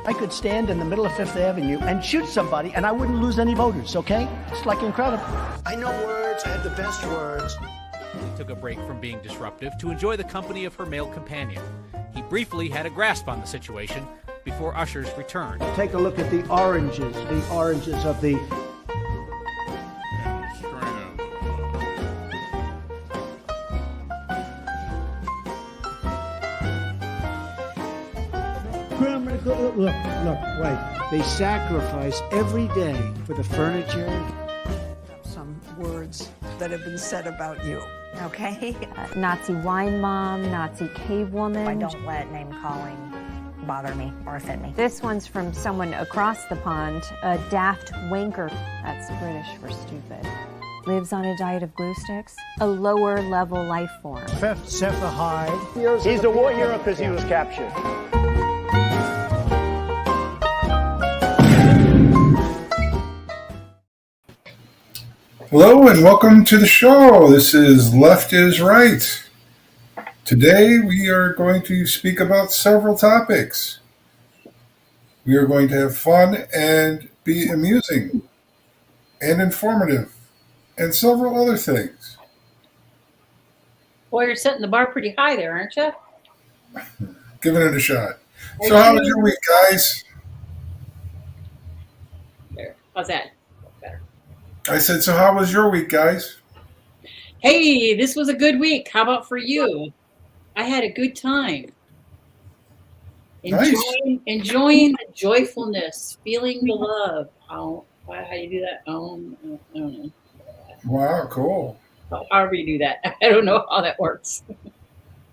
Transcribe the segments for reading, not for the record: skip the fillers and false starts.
I could stand in the middle of Fifth Avenue and shoot somebody and I wouldn't lose any voters, okay? It's like incredible. I know words, I have the best words. He took a break from being disruptive to enjoy the company of her male companion. He briefly had a grasp on the situation before Usher's return. Take a look at the oranges of the... Look, right. They sacrifice every day for the furniture. Some words that have been said about you. Okay. Nazi wine mom, Nazi cave woman. I don't let name calling bother me or offend me. This one's from someone across the pond, a daft wanker. That's British for stupid. Lives on a diet of glue sticks. A lower level life form. Zephyrhide. He's a war hero because he was captured. Hello and welcome to the show. This is Left is Right. Today we are going to speak about several topics. We are going to have fun and be amusing and informative and several other things. Well, you're setting the bar pretty high there, aren't you? Giving it a shot. So how was your week, guys? There. How's that? Better. I said, so how was your week, guys? Hey, this was a good week. How about for you? I had a good time. Enjoying the joyfulness, feeling the love. How do you do that? I don't know. Wow, cool. However you do that. I don't know how that works.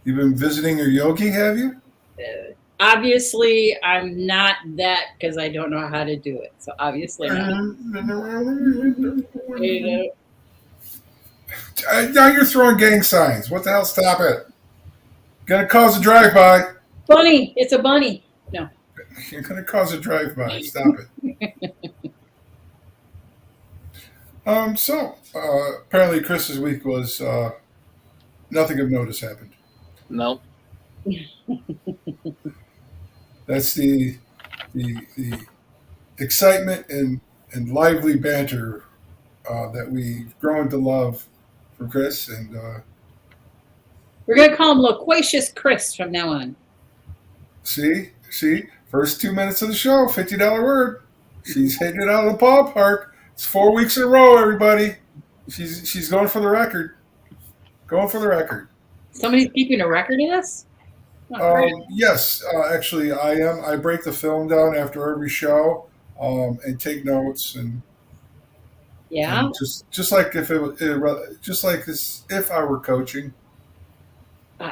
You've been visiting your yogi, have you? Obviously, I'm not that because I don't know how to do it. So obviously not. Now you're throwing gang signs. What the hell? Stop it. Gonna cause a drive-by. Bunny. It's a bunny. No. You're gonna cause a drive-by. Stop it. Apparently Chris's week was nothing of notice happened. No. That's the excitement and lively banter that we've grown to love from Chris, and We're going to call him Loquacious Chris from now on. see, first 2 minutes of the show, $50 word. She's hitting it out of the ballpark. It's 4 weeks in a row, everybody. She's going for the record. Going for the record. Somebody's keeping a record of this? Yes, actually, I am. I break the film down after every show and take notes and. Yeah. And just like if if I were coaching.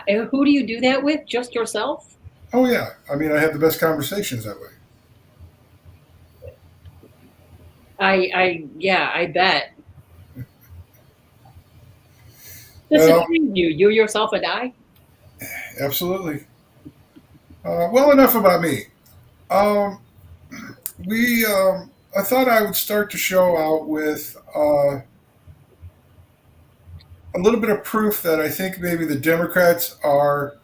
Who do you do that with? Just yourself? Oh yeah, I mean I have the best conversations that way. I bet. Listen, you yourself and I? Absolutely. Well, enough about me. I thought I would start the show out with a little bit of proof that I think maybe the Democrats are,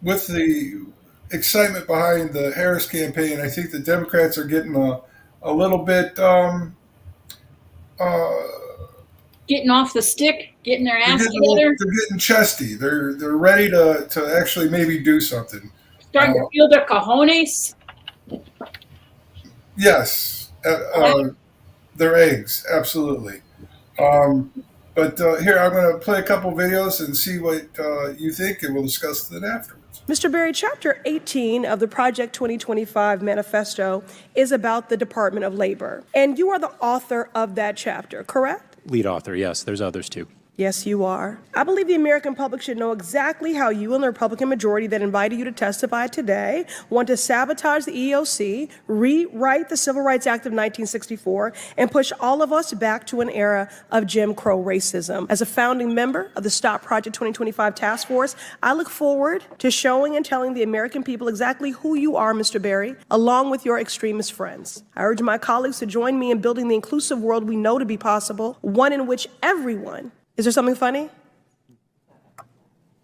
with the excitement behind the Harris campaign, I think the Democrats are getting a little bit getting off the stick, getting their ass together. They're getting chesty. They're ready to actually maybe do something. Starting to feel their cojones. Yes, they're eggs, absolutely. But here, I'm going to play a couple videos and see what you think, and we'll discuss it afterwards. Mr. Berry, Chapter 18 of the Project 2025 Manifesto is about the Department of Labor, and you are the author of that chapter, correct? Lead author, yes. There's others too. Yes, you are. I believe the American public should know exactly how you and the Republican majority that invited you to testify today want to sabotage the EEOC, rewrite the Civil Rights Act of 1964, and push all of us back to an era of Jim Crow racism. As a founding member of the Stop Project 2025 Task Force, I look forward to showing and telling the American people exactly who you are, Mr. Berry, along with your extremist friends. I urge my colleagues to join me in building the inclusive world we know to be possible, one in which everyone. Is there something funny?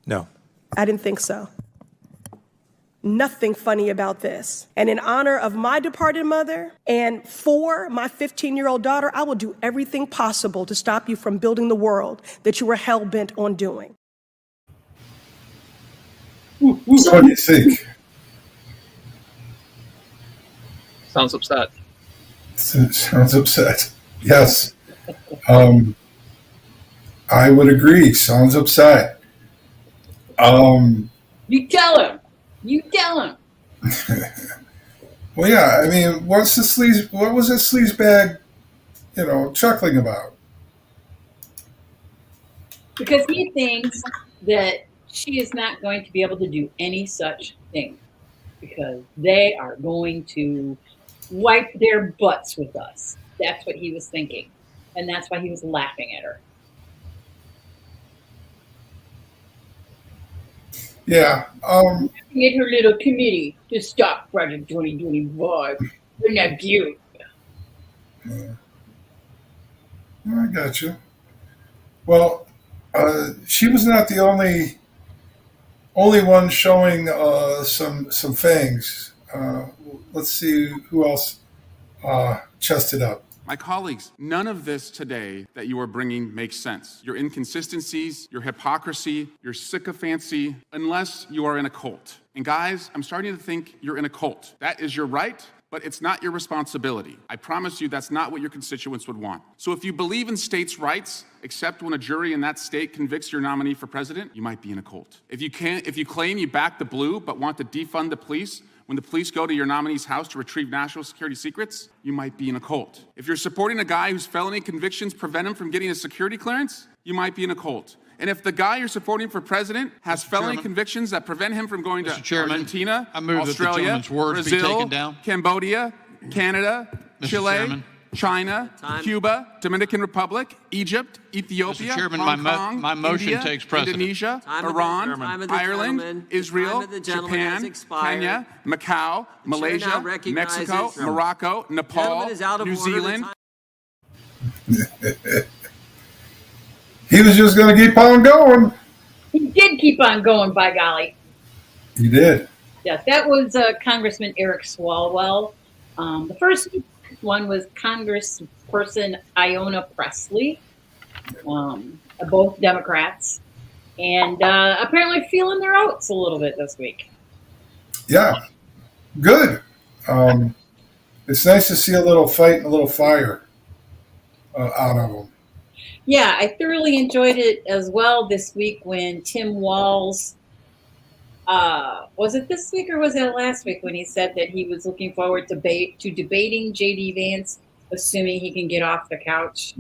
No. I didn't think so. Nothing funny about this. And in honor of my departed mother and for my 15-year-old daughter, I will do everything possible to stop you from building the world that you were hell-bent on doing. So what do you think? Sounds upset. Sounds upset. Yes. I would agree. Sounds upset. You tell him. You tell him. Well, yeah. I mean, what was this sleazebag, chuckling about? Because he thinks that she is not going to be able to do any such thing. Because they are going to wipe their butts with us. That's what he was thinking. And that's why he was laughing at her. Yeah. Get her little committee to stop Project 2025. They're not cute. Yeah. I got you. Well, she was not the only one showing some fangs. Let's see who else chested up. My colleagues, none of this today that you are bringing makes sense. Your inconsistencies, your hypocrisy, your sycophancy, unless you are in a cult. And guys, I'm starting to think you're in a cult. That is your right, but it's not your responsibility. I promise you that's not what your constituents would want. So if you believe in states' rights, except when a jury in that state convicts your nominee for president, you might be in a cult. If you claim you back the blue but want to defund the police, when the police go to your nominee's house to retrieve national security secrets, you might be in a cult. If you're supporting a guy whose felony convictions prevent him from getting a security clearance, you might be in a cult. And if the guy you're supporting for president has felony convictions that prevent him from going to Argentina, Australia, Brazil, Cambodia, Canada, Chile, China, Cuba, Dominican Republic, Egypt, Ethiopia, Hong Kong, my motion India, takes precedent. Indonesia, Iran, Ireland, Israel, Japan, Kenya, Macau, Malaysia, Mexico, Morocco, Nepal, New Zealand. He was just going to keep on going. He did keep on going, by golly. He did. Yes, that was Congressman Eric Swalwell. The first one was Congressperson Iona Presley, both Democrats, and apparently feeling their oats a little bit this week. Yeah, good. It's nice to see a little fight and a little fire out of them. Yeah, I thoroughly enjoyed it as well this week when Tim Walz, was it this week or was it last week when he said that he was looking forward to debating J.D. Vance, assuming he can get off the couch?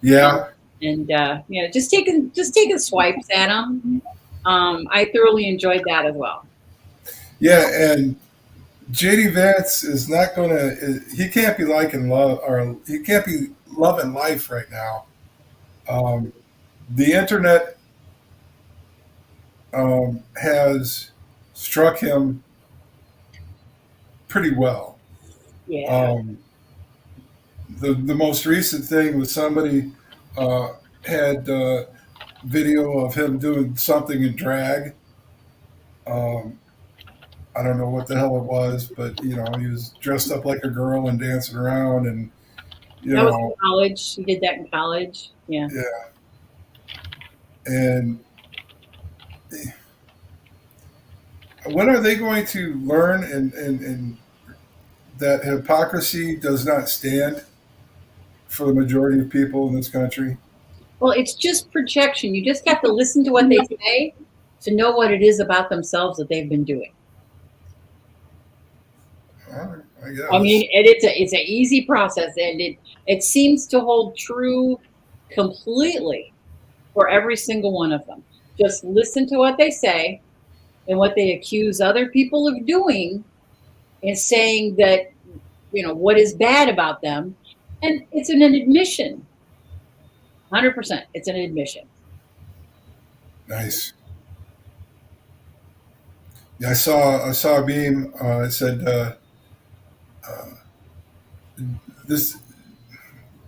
Yeah. And, just taking swipes at him. I thoroughly enjoyed that as well. Yeah, and J.D. Vance is not going to – he can't be liking love – or he can't be loving life right now. The internet has struck him pretty well. Yeah. The most recent thing was somebody had video of him doing something in drag. I don't know what the hell it was, but he was dressed up like a girl and dancing around, and that was in college. He did that in college. Yeah. Yeah. And when are they going to learn and that hypocrisy does not stand for the majority of people in this country? Well, it's just projection. You just have to listen to what they say to know what it is about themselves that they've been doing. I guess. I mean, it's an easy process, and it seems to hold true completely for every single one of them. Just listen to what they say and what they accuse other people of doing, and saying that what is bad about them, and it's an admission. 100%, it's an admission. Nice. Yeah, I saw a meme. It said this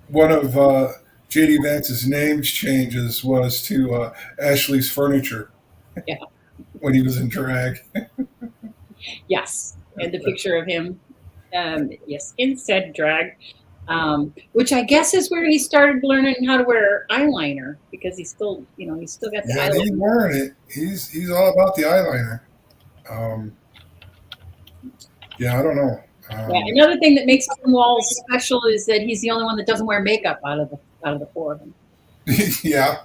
one of J.D. Vance's name changes was to Ashley's Furniture. Yeah. when he was in drag. Yes, and the picture of him, yes, in said drag, which I guess is where he started learning how to wear eyeliner because he's still, he's still got the Yeah, eyeliner. he's wearing it. He's all about the eyeliner. Yeah, I don't know. Yeah, another thing that makes Tim Walz special is that he's the only one that doesn't wear makeup out of the four of them. Yeah,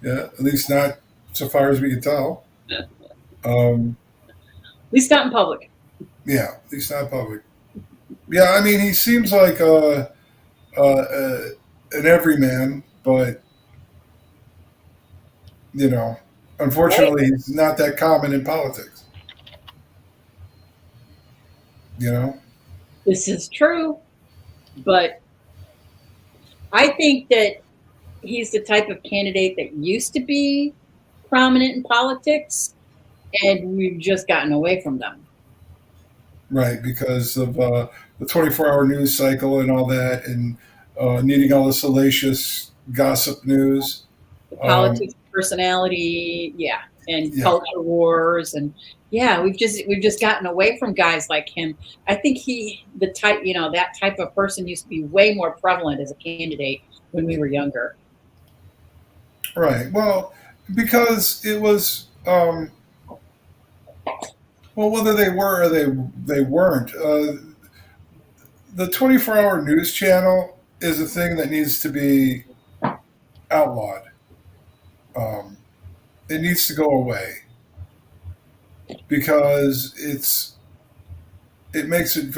at least not so far as we can tell. At least not in public. Yeah, at least not public. Yeah, I mean, he seems like an everyman, but unfortunately, he's not that common in politics. This is true, but I think that he's the type of candidate that used to be prominent in politics, and we've just gotten away from them. Right, because of the 24-hour news cycle and all that, and needing all the salacious gossip news. The politics, personality, and culture wars, and we've just gotten away from guys like him. I think that type of person used to be way more prevalent as a candidate when we were younger. Right. Well, because it was, whether they were or they weren't, the 24-hour news channel is a thing that needs to be outlawed. It needs to go away because it makes it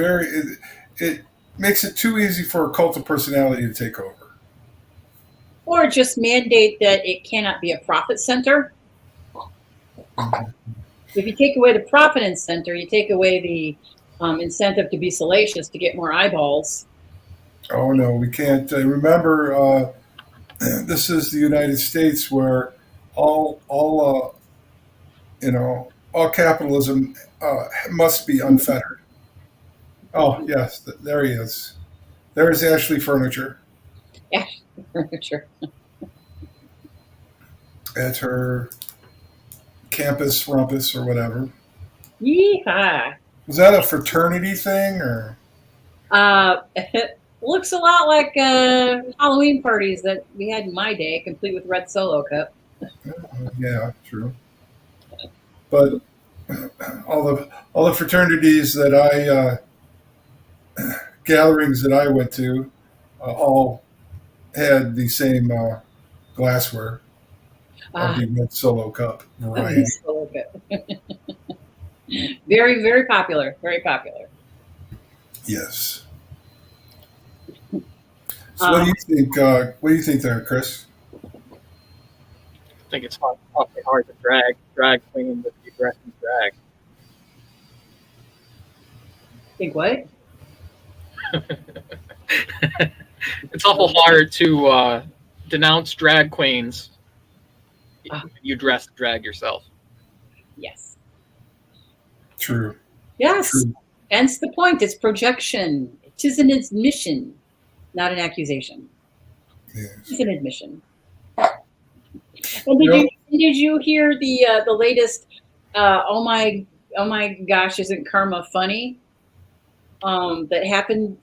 too easy for a cult of personality to take over. Or just mandate that it cannot be a profit center. If you take away the profit center, you take away the incentive to be salacious to get more eyeballs. Oh no, we can't. Remember, this is the United States where all capitalism must be unfettered. Oh yes, there he is. There's Ashley Furniture. Ashley Furniture. At her campus rumpus or whatever. Yeehaw. Was that a fraternity thing or? It looks a lot like Halloween parties that we had in my day, complete with red Solo cup. Yeah, true. But all the fraternities that gatherings that I went to, all had the same glassware of the red Solo cup variety. Solo cup. Very, very popular. Very popular. Yes. So what do you think? What do you think there, Chris? I think it's awfully hard to drag queen with the aggressive drag. Think what? It's awful hard to denounce drag queens. You drag yourself. Yes. True. Yes. True. Hence the point. It's projection. It is an admission, not an accusation. Yes. It's an admission. And did you hear the latest? Oh my gosh! Isn't karma funny? That happened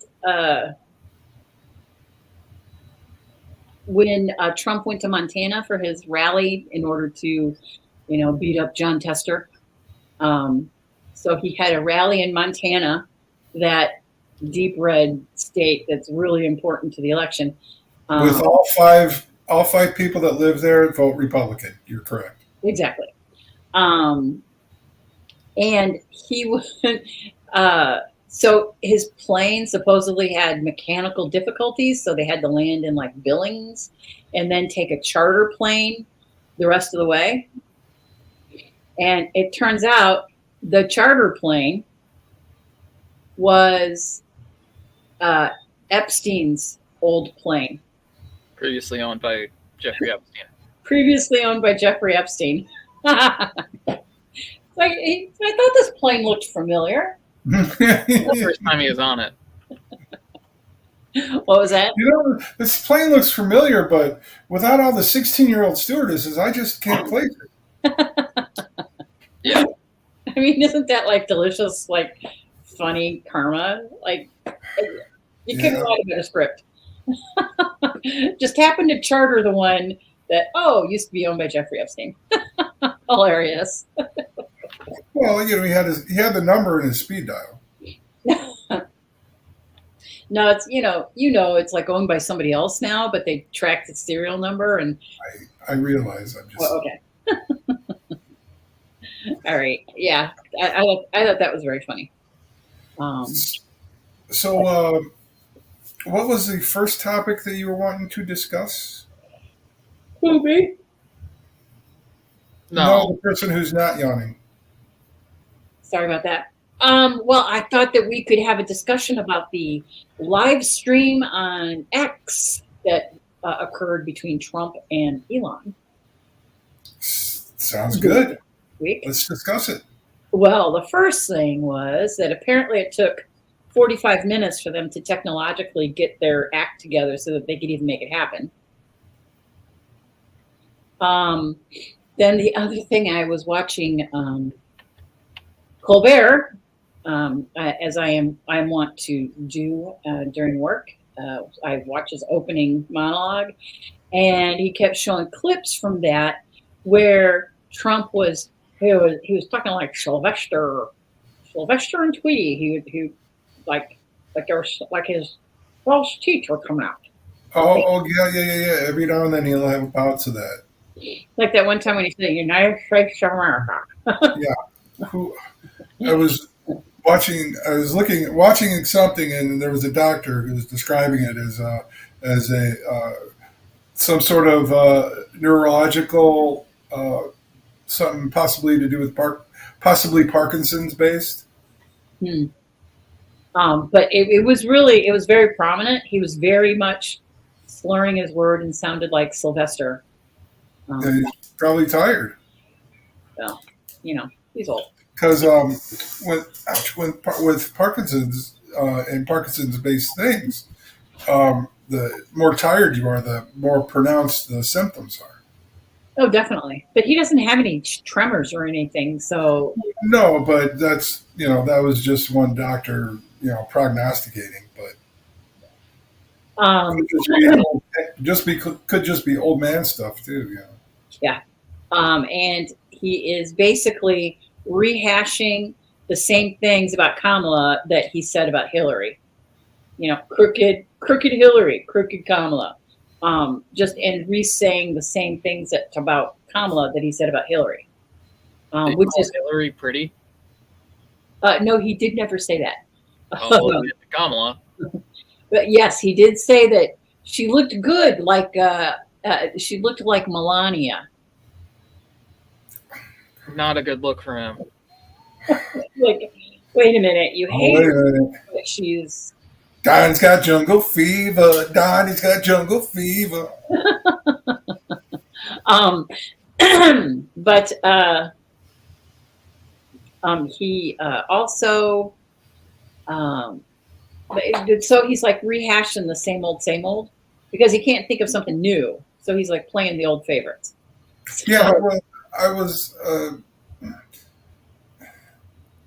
when Trump went to Montana for his rally in order to, beat up John Tester. So he had a rally in Montana, that deep red state that's really important to the election. With all five people that live there vote Republican. You're correct. Exactly. And he would, so his plane supposedly had mechanical difficulties, so they had to land in like Billings and then take a charter plane the rest of the way. And it turns out the charter plane was Epstein's old plane. Previously owned by Jeffrey Epstein. Previously owned by Jeffrey Epstein. I thought this plane looked familiar. The first time he was on it. What was that? This plane looks familiar, but without all the 16-year-old stewardesses, I just can't place it. I mean, isn't that like delicious, like funny karma? Like, you couldn't write a better script. Just happened to charter the one that used to be owned by Jeffrey Epstein. Hilarious. Well, he had the number in his speed dial. No, it's it's like owned by somebody else now, but they tracked its serial number and. I realize. I'm just. Okay. All right. Yeah, I thought that was very funny. So, what was the first topic that you were wanting to discuss? Movie. No, the person who's not yawning. Sorry about that. Well, I thought that we could have a discussion about the live stream on X that occurred between Trump and Elon. Sounds good. Let's discuss it. Well, the first thing was that apparently it took 45 minutes for them to technologically get their act together so that they could even make it happen. Then the other thing, I was watching Colbert, as I want to do during work. I watched his opening monologue, and he kept showing clips from that where Trump was talking like Sylvester and Tweety. He like there was like his false teeth were coming out. Oh yeah. Every now and then he'll have bouts of that. Like that one time when he said United States of America. Yeah. I was watching something, and there was a doctor who was describing it as some sort of neurological something possibly to do with possibly Parkinson's based. But it was very prominent. He was very much slurring his word and sounded like Sylvester. And he's probably tired. Well, he's old. Because with Parkinson's and Parkinson's-based things, the more tired you are, the more pronounced the symptoms are. Oh, definitely. But he doesn't have any tremors or anything, so. No, but that's that was just one doctor prognosticating, but could just be old man stuff too. Yeah, and he is basically rehashing the same things about Kamala that he said about Hillary. Crooked Hillary, crooked Kamala. And re-saying the same things about Kamala that he said about Hillary. Which is Hillary pretty? No, he did never say that. Kamala. But yes, he did say that she looked good, like she looked like Melania. Not a good look for him. Like, wait a minute, you hate her, but she's. Donnie's got jungle fever. Donnie's got jungle fever. But he also so he's like rehashing the same old because he can't think of something new. So he's like playing the old favorites. Yeah, well, I was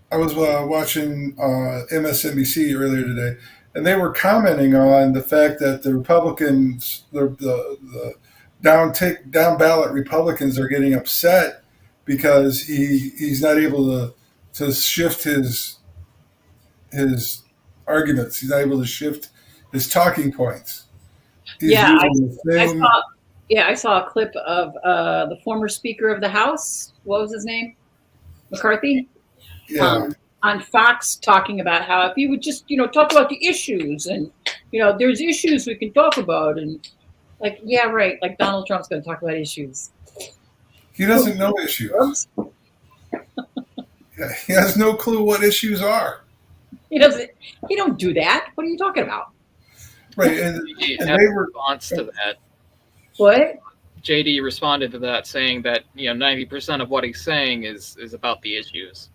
watching MSNBC earlier today, and they were commenting on the fact that the Republicans, the down ballot Republicans, are getting upset because he's not able to shift his arguments. He's not able to shift his talking points. I saw a clip of the former Speaker of the House. What was his name? McCarthy. Yeah. On Fox, talking about how if you would just talk about the issues, and there's issues we can talk about, and like, yeah, right, like Donald Trump's going to talk about issues. He doesn't know issues. He has no clue what issues are. He don't do that. What are you talking about? Right, and they were response to that. What? JD responded to that saying that 90% of what he's saying is about the issues,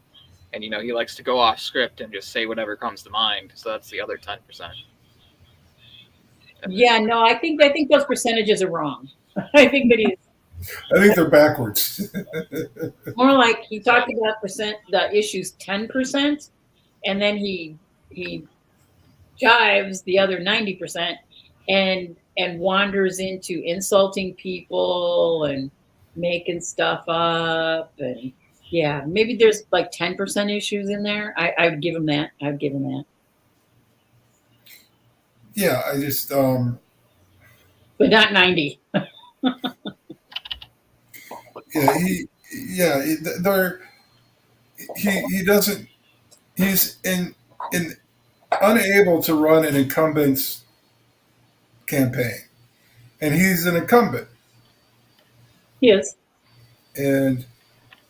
and he likes to go off script and just say whatever comes to mind. So that's the other 10%. Yeah, no, I think those percentages are wrong. I think that I think they're backwards. More like he talked about the issues 10%, and then he jives the other 90% and wanders into insulting people and making stuff up. And yeah, maybe there's like 10% issues in there. I would give him that. I would give him that. Yeah, I just But not 90. he doesn't, he's in unable to run an incumbent's campaign, and he's an incumbent. He is. And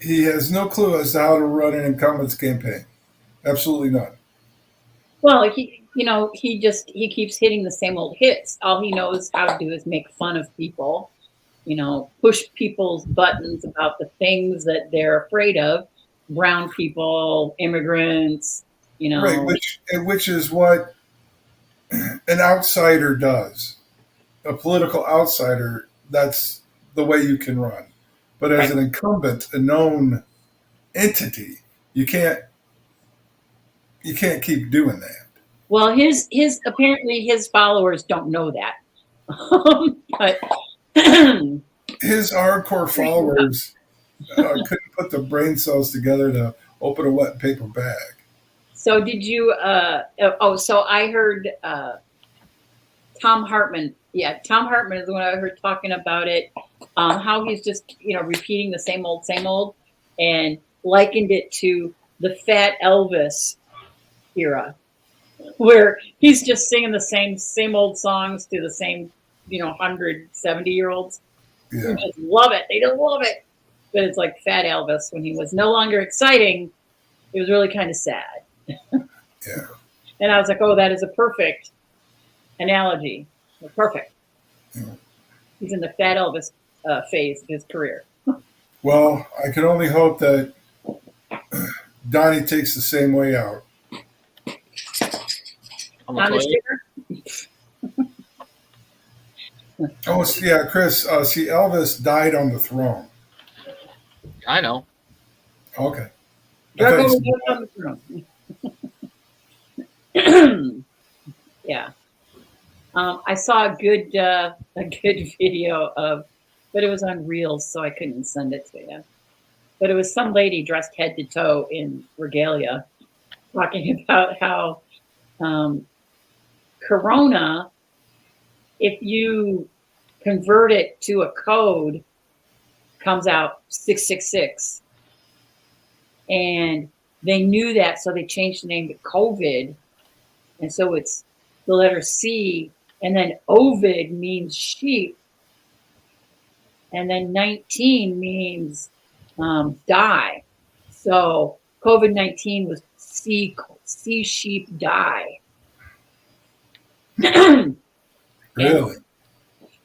he has no clue as to how to run an incumbent's campaign. Absolutely none. Well, he keeps hitting the same old hits. All he knows how to do is make fun of people, push people's buttons about the things that they're afraid of. Brown people, immigrants, Right, which is what an outsider does. A political outsider, that's the way you can run. But as an incumbent, a known entity, you can't keep doing that. Well, his apparently his followers don't know that. But his hardcore followers couldn't put the brain cells together to open a wet paper bag. So did you? So I heard Tom Hartman. Yeah, Tom Hartman is the one I heard talking about it. How he's just repeating the same old, and likened it to the Fat Elvis era, where he's just singing the same old songs to the same 170-year-olds. Yeah. Who just love it. They just love it. But it's like Fat Elvis when he was no longer exciting. It was really kind of sad. Yeah. And I was like, oh, that is a perfect analogy. Perfect. Yeah. He's in the Fat Elvis phase of his career. Well, I can only hope that Donnie takes the same way out. On the sugar? Oh, yeah, Chris. See, Elvis died on the throne. I know. Okay. Drug overdose on the throne. Yeah. I saw a good video of, but it was on Reels, so I couldn't send it to you. But it was some lady dressed head to toe in regalia, talking about how Corona, if you convert it to a code, comes out 666. And they knew that, so they changed the name to COVID. And so it's the letter C, and then Ovid means sheep. And then 19 means die. So COVID-19 was see sheep die. Really?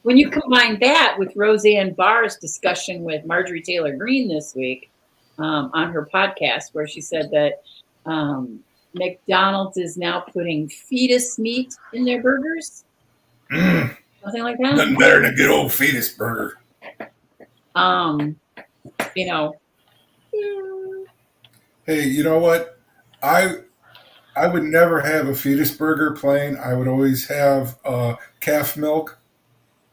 When you combine that with Roseanne Barr's discussion with Marjorie Taylor Greene this week on her podcast, where she said that McDonald's is now putting fetus meat in their burgers. Something like that. Nothing better than a good old fetus burger. Hey, you know what? I would never have a fetus burger plain. I would always have calf milk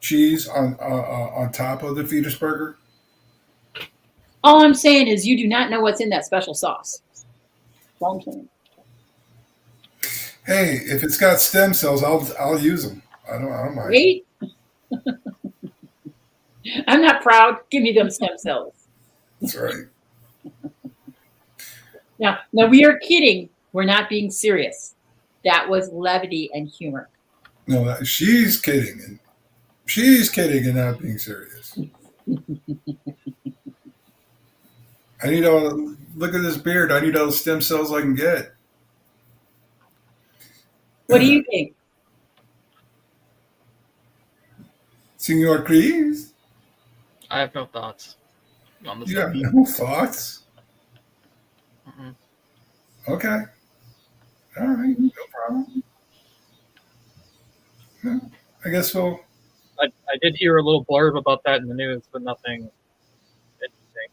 cheese on top of the fetus burger. All I'm saying is you do not know what's in that special sauce. All I'm saying. Hey, if it's got stem cells, I'll use them. I don't mind. Wait. I'm not proud. Give me them stem cells. That's right. Now we are kidding. We're not being serious. That was levity and humor. No, she's kidding, and she's kidding and not being serious. I need look at this beard. I need all the stem cells I can get. What do you think? Senor Cris? I have no thoughts on this. You have no thoughts? Mm-mm. Okay. All right. No problem. No, I guess we'll... I did hear a little blurb about that in the news, but nothing interesting.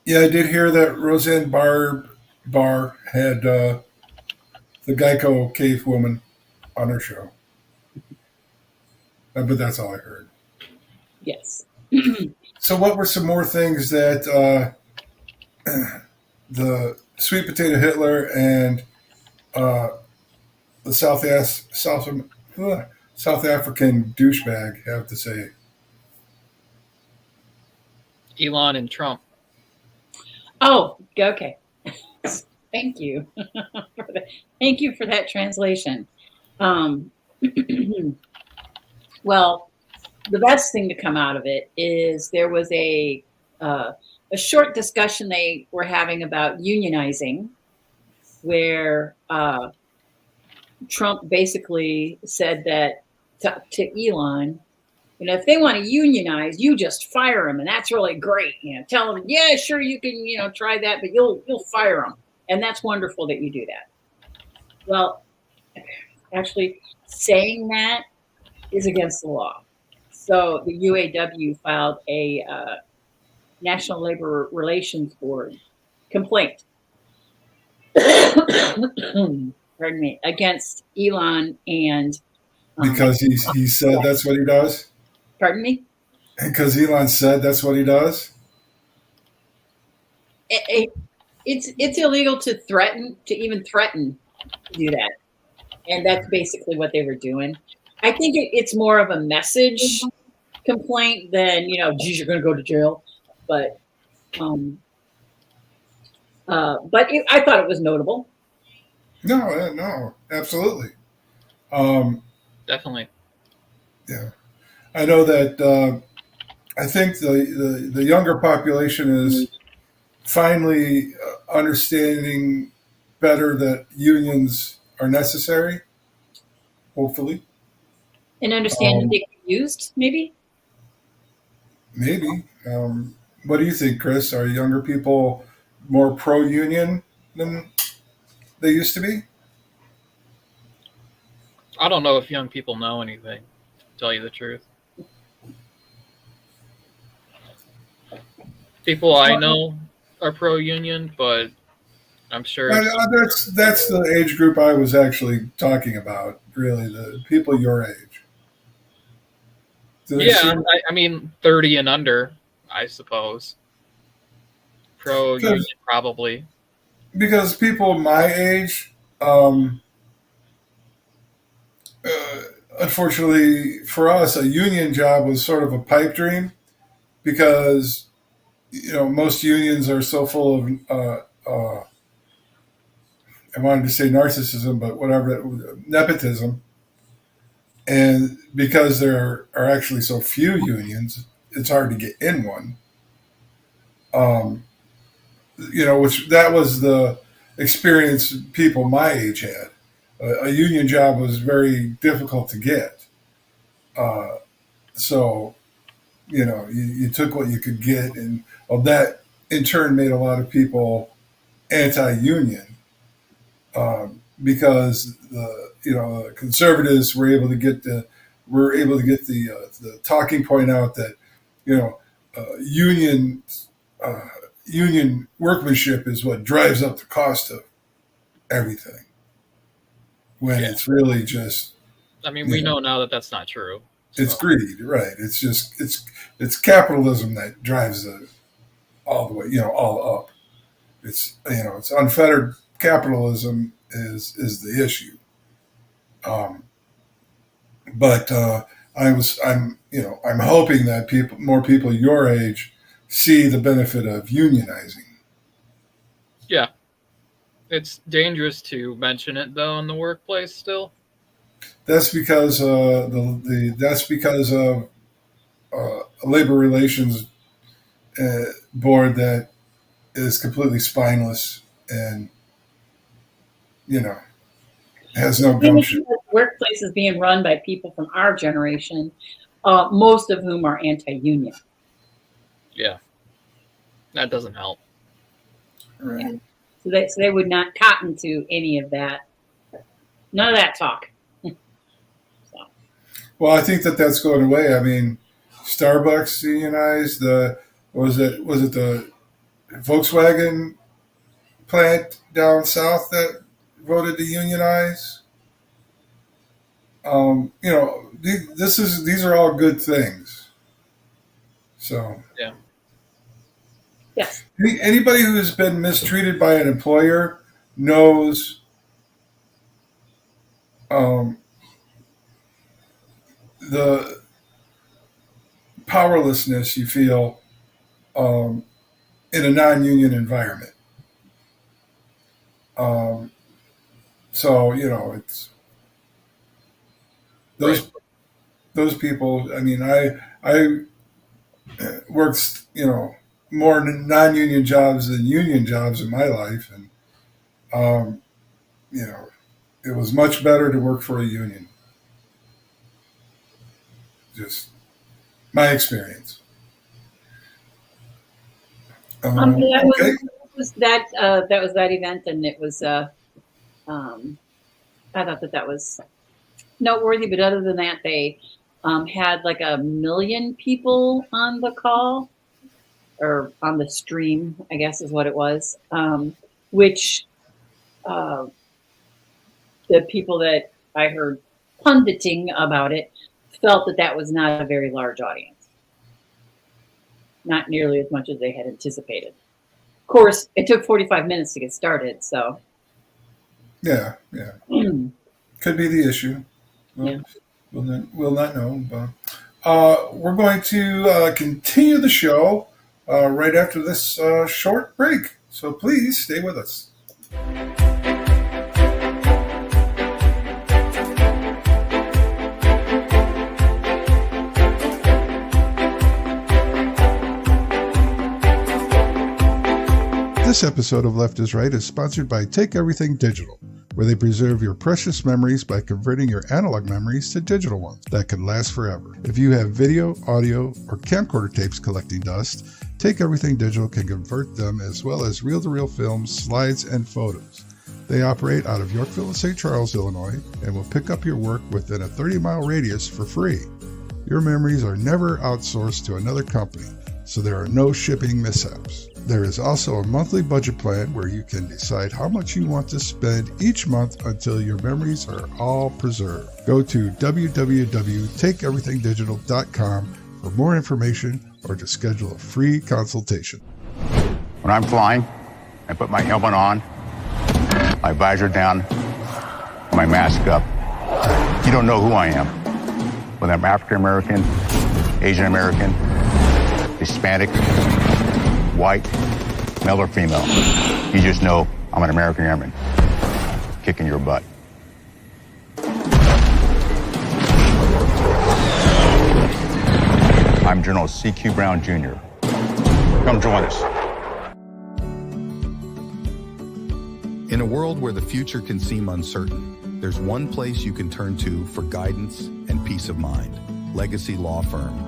Yeah, I did hear that Roseanne Barr had the Geico cave woman on her show. But that's all I heard. Yes. So what were some more things that the sweet potato Hitler and the South African douchebag have to say? Elon and Trump. Oh, okay. Thank you. Thank you for that translation. Well, the best thing to come out of it is there was a short discussion they were having about unionizing, where Trump basically said that to Elon, you know, if they want to unionize, you just fire them, and that's really great. You know, tell them, yeah, sure, you can, you know, try that, but you'll fire them, and that's wonderful that you do that. Well, actually, saying that is against the law. So the UAW filed a National Labor Relations Board complaint, pardon me, against Elon and Because he said that's what he does? pardon me? Because Elon said that's what he does? It's illegal to even threaten to do that. And that's basically what they were doing. I think it's more of a message complaint than, you know, geez, you're going to go to jail. But I thought it was notable. No, absolutely. Definitely. Yeah. I know that I think the younger population is finally understanding better that unions are necessary, hopefully. And understand that they can be used, maybe? Maybe. What do you think, Chris? Are younger people more pro-union than they used to be? I don't know if young people know anything, to tell you the truth. People I know are pro-union, but I'm sure that's the age group I was actually talking about, really, the people your age. Yeah, I mean 30 and under, I suppose. Pro-union, probably. Because people my age, unfortunately for us, a union job was sort of a pipe dream because, you know, most unions are so full of, I wanted to say narcissism, but whatever, nepotism. And because there are actually so few unions, it's hard to get in one. You know, which that was the experience people my age had. A union job was very difficult to get. So, you know, you took what you could get, and that in turn made a lot of people anti-union because the conservatives were able to get the talking point out that, you know, union workmanship is what drives up the cost of everything, when it's really just. I mean, we know now that that's not true. So. It's greed, right? It's just it's capitalism that drives all the way, you know, all up. It's, you know, it's unfettered capitalism is the issue. But I'm hoping that more people your age see the benefit of unionizing. Yeah. It's dangerous to mention it though in the workplace still. That's because that's because of a labor relations board that is completely spineless and, you know, has no gumption. Workplace is being run by people from our generation, most of whom are anti-union. Yeah, that doesn't help. Right. Yeah. So they would not cotton to any of that. None of that talk. So. Well, I think that's going away. I mean, Starbucks unionized. Was it the Volkswagen plant down south that voted to unionize? These are all good things. So Yeah. Yes. Anybody who's been mistreated by an employer knows the powerlessness you feel in a non-union environment. So it's those people. I mean, I worked more non-union jobs than union jobs in my life, and it was much better to work for a union. Just my experience. That was that event, and it was. I thought that was noteworthy, but other than that, they had like 1 million people on the call or on the stream, I guess is what it was. Which the people that I heard punditing about it felt that was not a very large audience. Not nearly as much as they had anticipated. Of course, it took 45 minutes to get started, so. Yeah. Could be the issue. We'll not know. But we're going to continue the show right after this short break. So please stay with us. This episode of Left is Right is sponsored by Take Everything Digital, where they preserve your precious memories by converting your analog memories to digital ones that can last forever. If you have video, audio, or camcorder tapes collecting dust, Take Everything Digital can convert them as well as reel-to-reel films, slides, and photos. They operate out of Yorkville and St. Charles, Illinois, and will pick up your work within a 30-mile radius for free. Your memories are never outsourced to another company, so there are no shipping mishaps. There is also a monthly budget plan where you can decide how much you want to spend each month until your memories are all preserved. Go to www.takeeverythingdigital.com for more information or to schedule a free consultation. When I'm flying, I put my helmet on, my visor down, my mask up. You don't know who I am. Whether I'm African American, Asian American, Hispanic, white, male or female. You just know I'm an American airman kicking your butt. I'm General C.Q. Brown Jr. Come join us. In a world where the future can seem uncertain, there's one place you can turn to for guidance and peace of mind. Legacy Law Firm,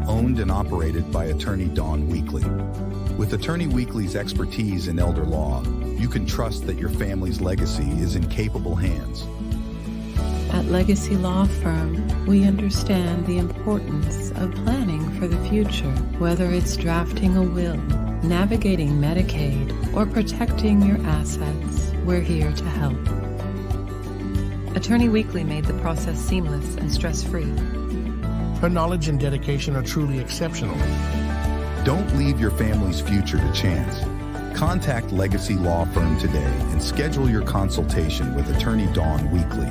owned and operated by attorney Dawn Weekly. With Attorney Weekly's expertise in elder law, you can trust that your family's legacy is in capable hands. At Legacy Law Firm, we understand the importance of planning for the future, whether it's drafting a will, navigating Medicaid, or protecting your assets. We're here to help. Attorney Weekly made the process seamless and stress-free. Her knowledge and dedication are truly exceptional. Don't leave your family's future to chance. Contact Legacy Law Firm today and schedule your consultation with Attorney Dawn Weekly.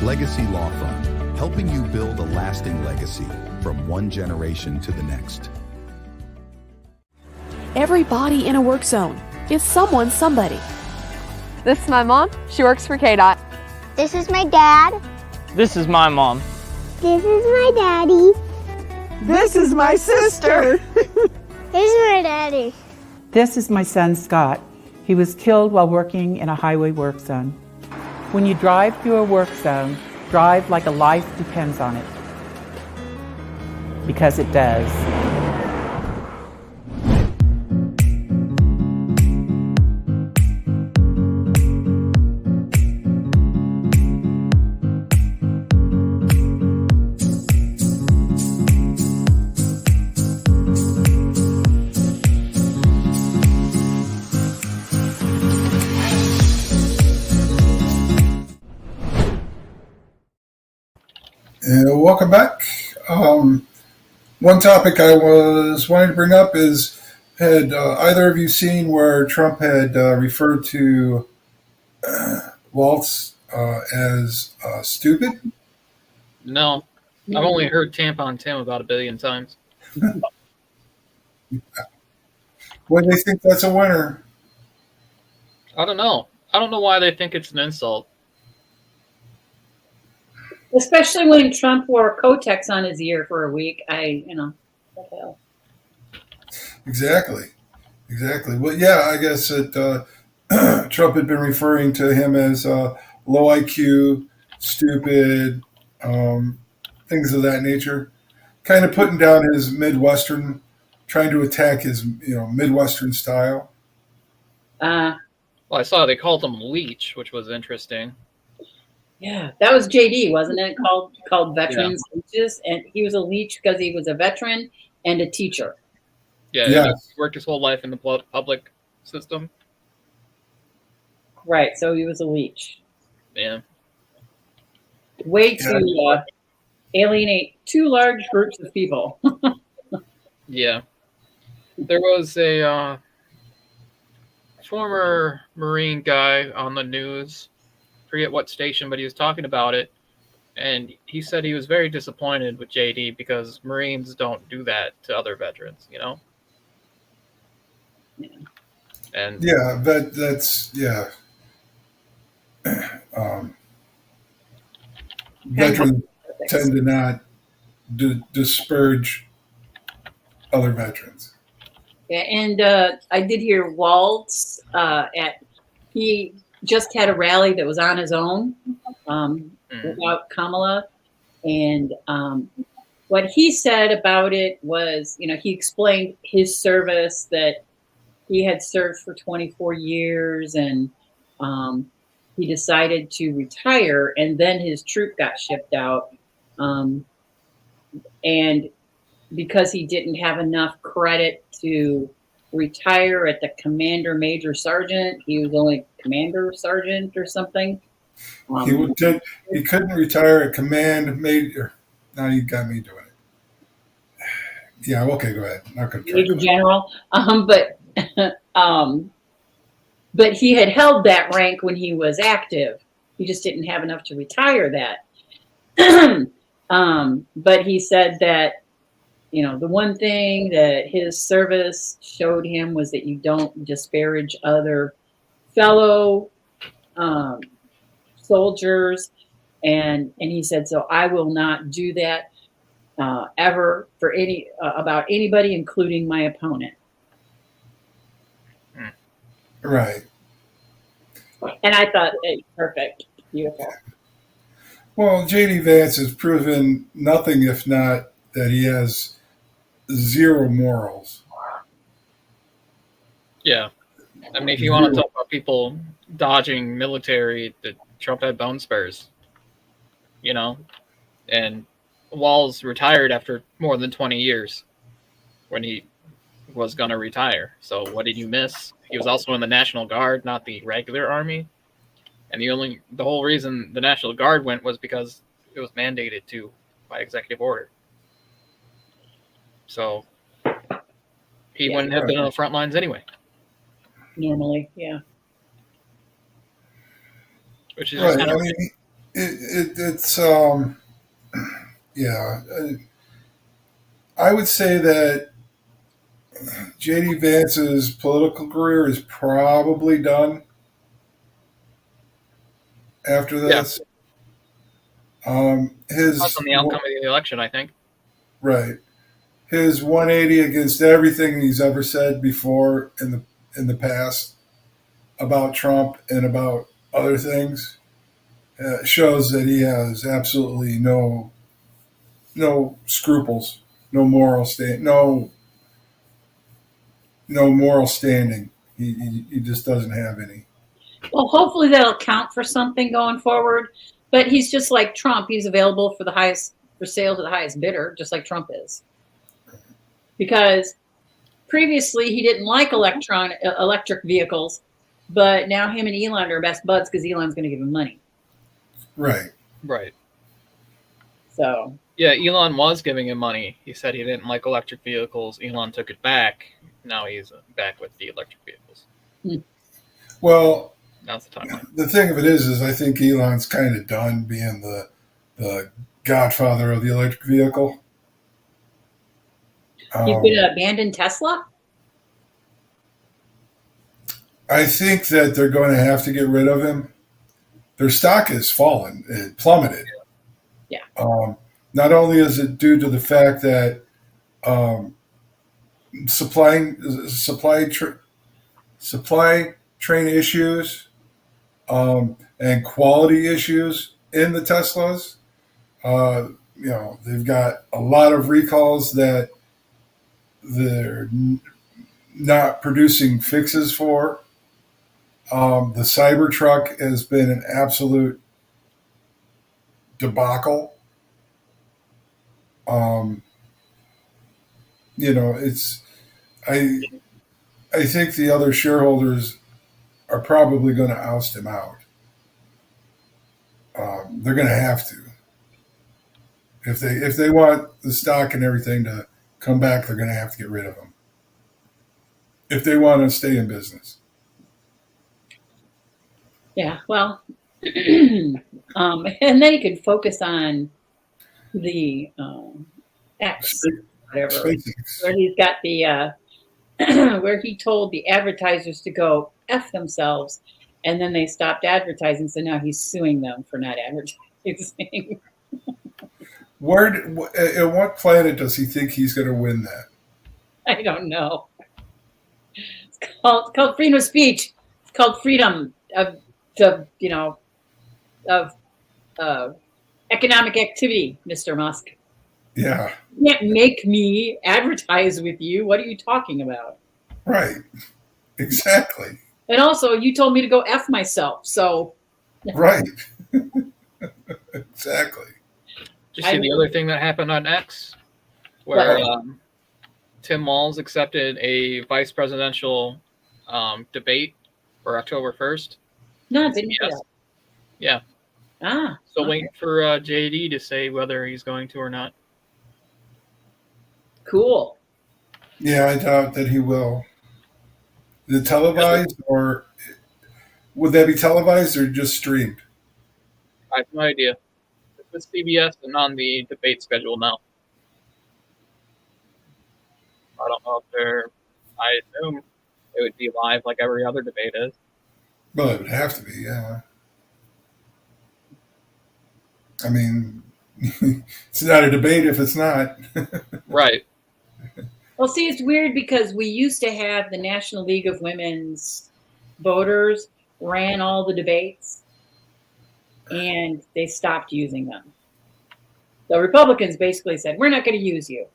Legacy Law Firm, helping you build a lasting legacy from one generation to the next. Everybody in a work zone is someone's somebody. This is my mom. She works for KDOT. This is my dad. This is my mom. This is my daddy. This is my sister. This is my daddy. This is my son, Scott. He was killed while working in a highway work zone. When you drive through a work zone, drive like a life depends on it. Because it does. Welcome back. One topic I was wanting to bring up is, had either of you seen where Trump had referred to Waltz as stupid? No, I've only heard Tampon Tim about 1 billion times. Why do they think that's a winner? I don't know. I don't know why they think it's an insult. Especially when Trump wore Kotex on his ear for a week. What the hell? Exactly. Well, yeah, I guess that Trump had been referring to him as low IQ, stupid, things of that nature. Kind of putting down his Midwestern, trying to attack his Midwestern style. Well, I saw they called him Leech, which was interesting. Yeah, that was JD, wasn't it? Called veterans leeches, and he was a leech because he was a veteran and a teacher. Yeah, he worked his whole life in the public system. Right, so he was a leech. Yeah. Way to alienate 2 large groups of people. Yeah. There was a former Marine guy on the news, forget what station, but he was talking about it, and he said he was very disappointed with JD because Marines don't do that to other veterans, Yeah. And that's veterans tend to not disparage other veterans. Yeah, and I did hear Waltz he just had a rally that was on his own without Kamala, and what he said about it was, he explained his service, that he had served for 24 years and he decided to retire, and then his troop got shipped out, and because he didn't have enough credit to retire at the commander major sergeant, he was only commander sergeant or something. He couldn't retire at command major. Now you got me doing it. Yeah, okay, go ahead. Not gonna try. Major general, but he had held that rank when he was active. He just didn't have enough to retire that. But he said that, the one thing that his service showed him was that you don't disparage other fellow soldiers. And he said, so I will not do that ever for about anybody, including my opponent. Right. And I thought, hey, perfect. Beautiful. Well, J.D. Vance has proven nothing if not that he has zero morals. Yeah. I mean, if you want to talk about people dodging military, Trump had bone spurs, and Walz retired after more than 20 years when he was going to retire. So what did you miss? He was also in the National Guard, not the regular army. And the whole reason the National Guard went was because it was mandated to by executive order. So he wouldn't have been on the front lines anyway. Normally, yeah. Which is right. Kind of it's yeah. I would say that J.D. Vance's political career is probably done after this. Yeah. His on the outcome of the election, I think. Right. His 180 against everything he's ever said before in the past about Trump and about other things shows that he has absolutely no scruples, no moral moral standing. He just doesn't have any. Well, hopefully that'll count for something going forward. But he's just like Trump. He's available for sale to the highest bidder, just like Trump is. Because previously he didn't like electric vehicles, but now him and Elon are best buds because Elon's going to give him money. Right. Right. So yeah, Elon was giving him money. He said he didn't like electric vehicles. Elon took it back. Now he's back with the electric vehicles. Well, That's the timeline. the thing of it is I think Elon's kind of done being the godfather of the electric vehicle. you could abandon Tesla? I think that they're going to have to get rid of him. Their stock has fallen, it plummeted. Yeah. Not only is it due to the fact that supply train issues and quality issues in the Teslas. They've got a lot of recalls that they're not producing fixes for. The Cybertruck has been an absolute debacle. I think the other shareholders are probably going to oust him out. They're going to have to. If they want the stock and everything to come back, they're going to have to get rid of him. If they want to stay in business. Yeah, well, and then you could focus on the X, whatever, SpaceX. where he's got the where he told the advertisers to go F themselves, and then they stopped advertising, so now he's suing them for not advertising. At what planet does he think he's going to win that? I don't know. It's called freedom of speech. It's called freedom of economic activity, Mr. Musk. Yeah. You can't make me advertise with you. What are you talking about? Right. Exactly. And also, you told me to go F myself, so. Right. Exactly. Did you see the other thing that happened on X? Where Tim Walz accepted a vice presidential debate for October 1st? No, didn't hear that. Yeah. Ah. So okay. waiting for JD to say whether he's going to or not. Cool. Yeah, I doubt that he will. Is it televised, or would that be televised or just streamed? I have no idea. It's with CBS and on the debate schedule now. I don't know if I assume it would be live like every other debate is. Well, it would have to be, yeah. I mean, it's not a debate if it's not. Right. Well, see, it's weird because we used to have the National League of Women's Voters ran all the debates, and they stopped using them. The Republicans basically said, "We're not going to use you.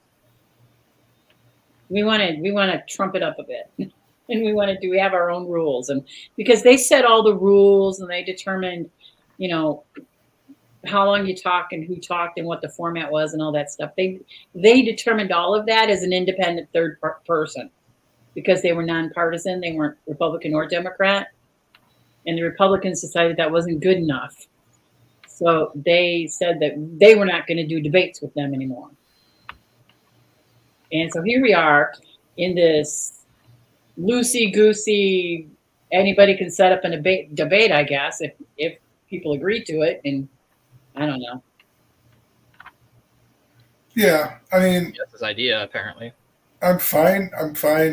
We want to trump it up a bit, and we have our own rules." And because they set all the rules and they determined, how long you talk and who talked and what the format was and all that stuff. They determined all of that as an independent third person because they were nonpartisan. They weren't Republican or Democrat. And the Republicans decided that wasn't good enough. So they said that they were not going to do debates with them anymore. And so here we are in this loosey-goosey, anybody can set up a debate, I guess, if people agree to it. And I don't know. Yeah, I mean, that's his idea, apparently. I'm fine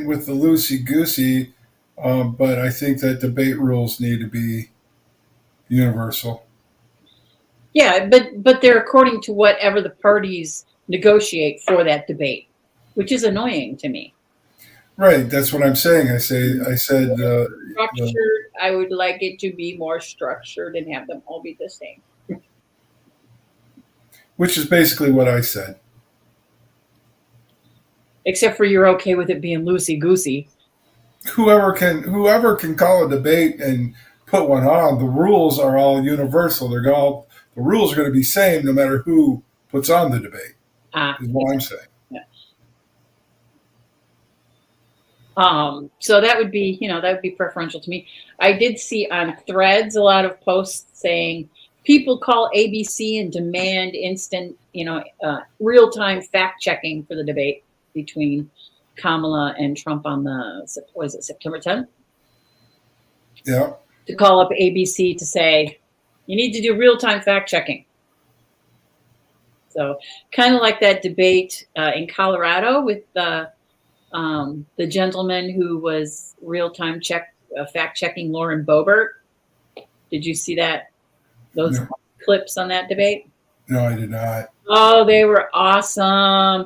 with the loosey-goosey, but I think that debate rules need to be universal. Yeah, but they're according to whatever the parties negotiate for that debate, which is annoying to me. Right, that's what I'm saying. I said structured. I would like it to be more structured and have them all be the same. Which is basically what I said. Except for you're okay with it being loosey-goosey. Whoever can call a debate and put one on, the rules are all universal. The rules are going to be same no matter who puts on the debate. Is what I'm saying. Yeah. So that would be, that would be preferential to me. I did see on Threads a lot of posts saying people call ABC and demand instant, real-time fact-checking for the debate between Kamala and Trump on September 10th? Yeah. To call up ABC to say, you need to do real-time fact-checking. So kind of like that debate in Colorado with the gentleman who was real-time fact-checking Lauren Boebert. Did you see those clips on that debate? No, I did not. Oh, they were awesome.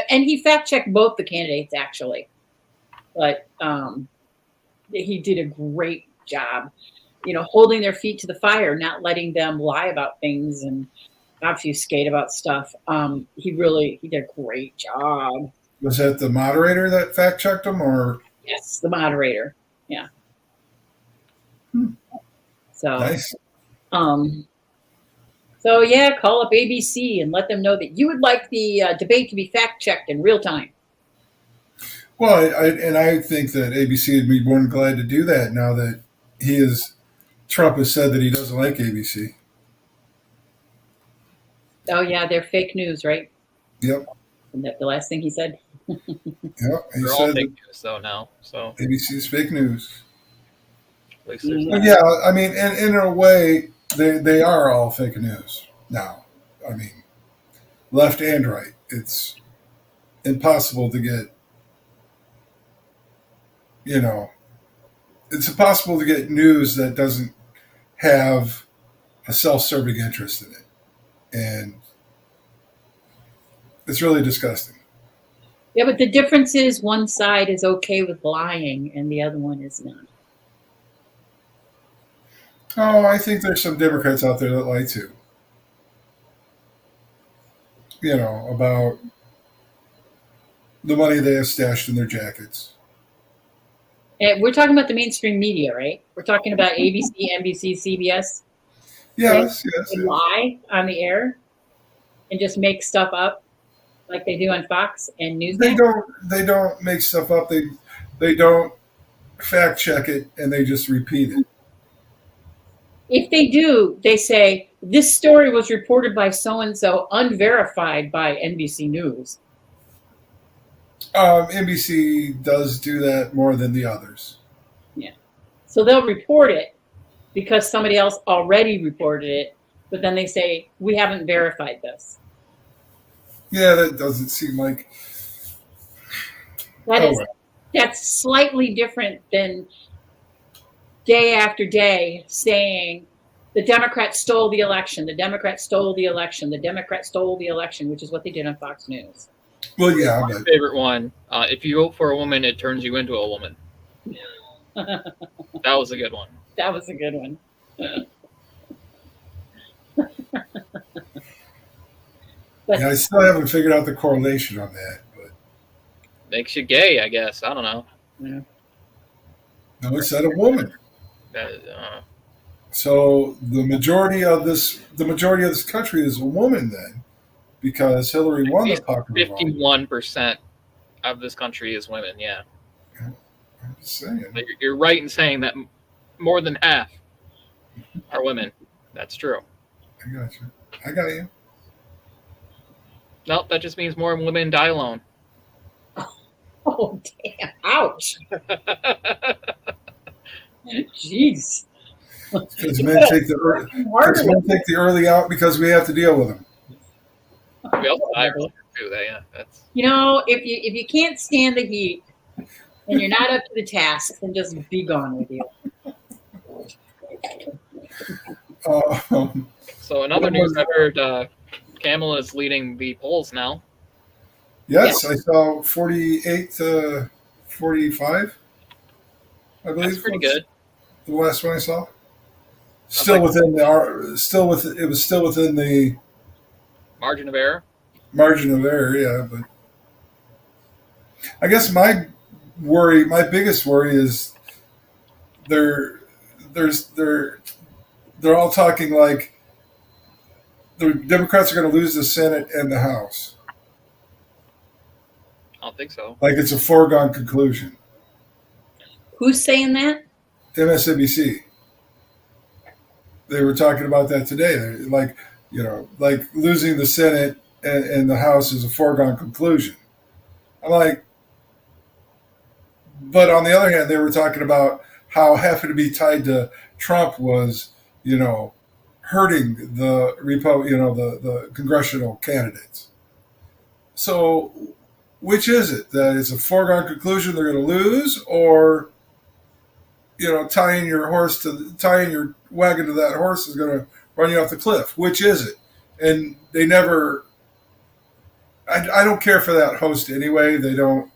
And he fact-checked both the candidates actually, but he did a great job, holding their feet to the fire, not letting them lie about things and obfuscate about stuff. He did a great job. Was that the moderator that fact-checked him, or? Yes, the moderator. Yeah. So nice. So yeah, call up ABC and let them know that you would like the debate to be fact-checked in real time. Well, I think that ABC would be more than glad to do that now that Trump has said that he doesn't like ABC. Oh yeah, they're fake news, right? Yep. Isn't that the last thing he said? Yep. They're all fake news though now. So ABC's fake news. But yeah, I mean, in a way, they are all fake news now. I mean, left and right. It's impossible to get, it's impossible to get news that doesn't have a self-serving interest in it. And it's really disgusting. Yeah, but the difference is one side is okay with lying and the other one is not. Oh, I think there's some Democrats out there that lie too. About the money they have stashed in their jackets. And we're talking about the mainstream media, right? We're talking about ABC, NBC, CBS. Yes. They lie on the air and just make stuff up like they do on Fox and Newsmax. They don't make stuff up. They don't fact check it, and they just repeat it. If they do, they say, this story was reported by so-and-so, unverified by NBC News. NBC does do that more than the others. Yeah. So they'll report it because somebody else already reported it, but then they say, we haven't verified this. Yeah, that doesn't seem like... That's slightly different than day after day saying the Democrats stole the election, the Democrats stole the election, the Democrats stole the election, which is what they did on Fox News. Well, yeah. My favorite one, if you vote for a woman, it turns you into a woman. That was a good one. That was a good one. I still haven't figured out the correlation on that. But makes you gay, I guess. I don't know. Yeah. No, it said a woman. So the majority of this country is a woman then, because Hillary won the popular vote. 51% of this country is women. Yeah. I'm just saying. You're right in saying that more than half are women. That's true. I got you. I got you. Nope, that just means more women die alone. Oh, damn. Ouch. Jeez. Because men take the early out because we have to deal with them. We also die earlier too. Yeah, that's. If you can't stand the heat and you're not up to the task, then just be gone with you. So in other news, I heard Kamala is leading the polls now. Yes, I saw 48 to 45. I believe that's pretty good. The last one I saw. Still within the margin of error. Margin of error, yeah. But I guess my biggest worry is they're all talking like the Democrats are going to lose the Senate and the House. I don't think so. Like it's a foregone conclusion. Who's saying that? MSNBC. they were talking about that today. Like, like losing the Senate and the House is a foregone conclusion. I'm like, but on the other hand, they were talking about how having to be tied to Trump was, hurting the the congressional candidates. So, which is it? That it's a foregone conclusion they're going to lose, or tying your wagon to that horse is going to run you off the cliff? Which is it? And they never. I don't care for that host anyway. They don't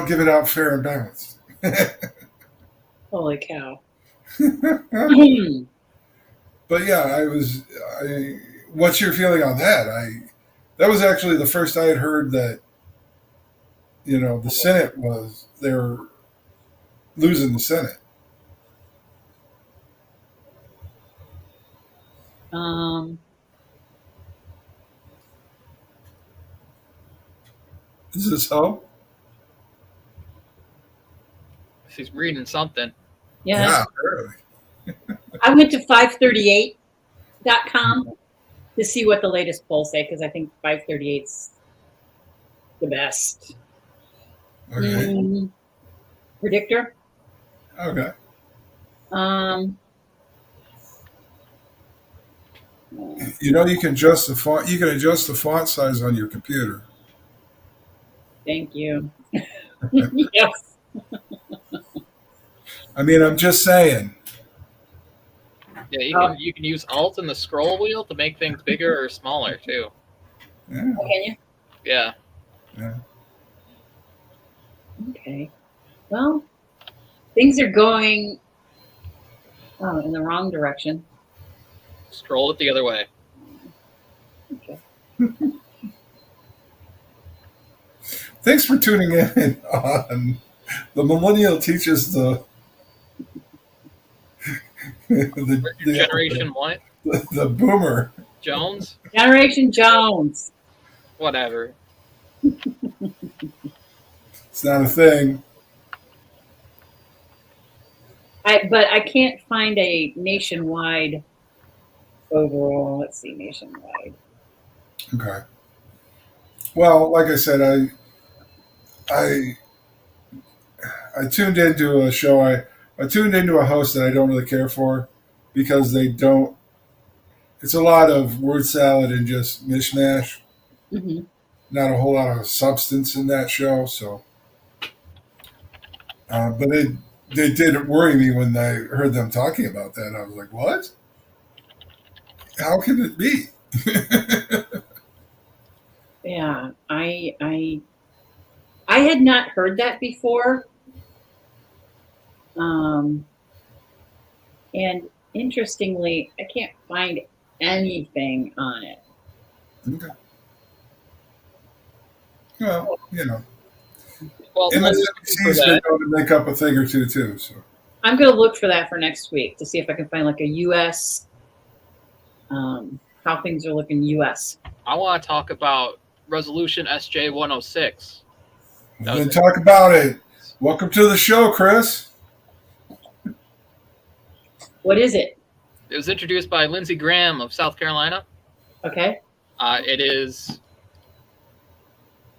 give it out fair and balanced. Holy cow. But yeah, what's your feeling on that? That was actually the first I had heard that, the Senate they're losing the Senate. Does this help? She's reading something. Yeah. Apparently. I went to 538.com to see what the latest polls say, because I think 538's the best. Okay. Predictor. Okay. You can adjust the font. You can adjust the font size on your computer. Thank you. Yes. I mean, I'm just saying. Yeah, you can use Alt and the scroll wheel to make things bigger or smaller too. Yeah. Oh, can you? Yeah. Yeah. Okay. Well, things are going in the wrong direction. Scroll it the other way. Okay. Thanks for tuning in on The Millennial Teaches the Generation what? The Boomer. Jones? Generation Jones. Whatever. It's not a thing. But I can't find a nationwide overall. Let's see, nationwide. Okay. Well, like I said, I tuned into a show. I tuned into a host that I don't really care for because they don't. It's a lot of word salad and just mishmash. Mm-hmm. Not a whole lot of substance in that show. So, but they did worry me when I heard them talking about that. I was like, what? How can it be? Yeah, I had not heard that before. And interestingly, I can't find anything on it. Okay. Well, Well, MSNBC's been able to make up a thing or two too. So I'm going to look for that for next week to see if I can find like a U.S. How things are looking U.S. I want to talk about Resolution SJ 106. then talk about it. Welcome to the show, Chris. What is it? It was introduced by Lindsey Graham of South Carolina. Okay.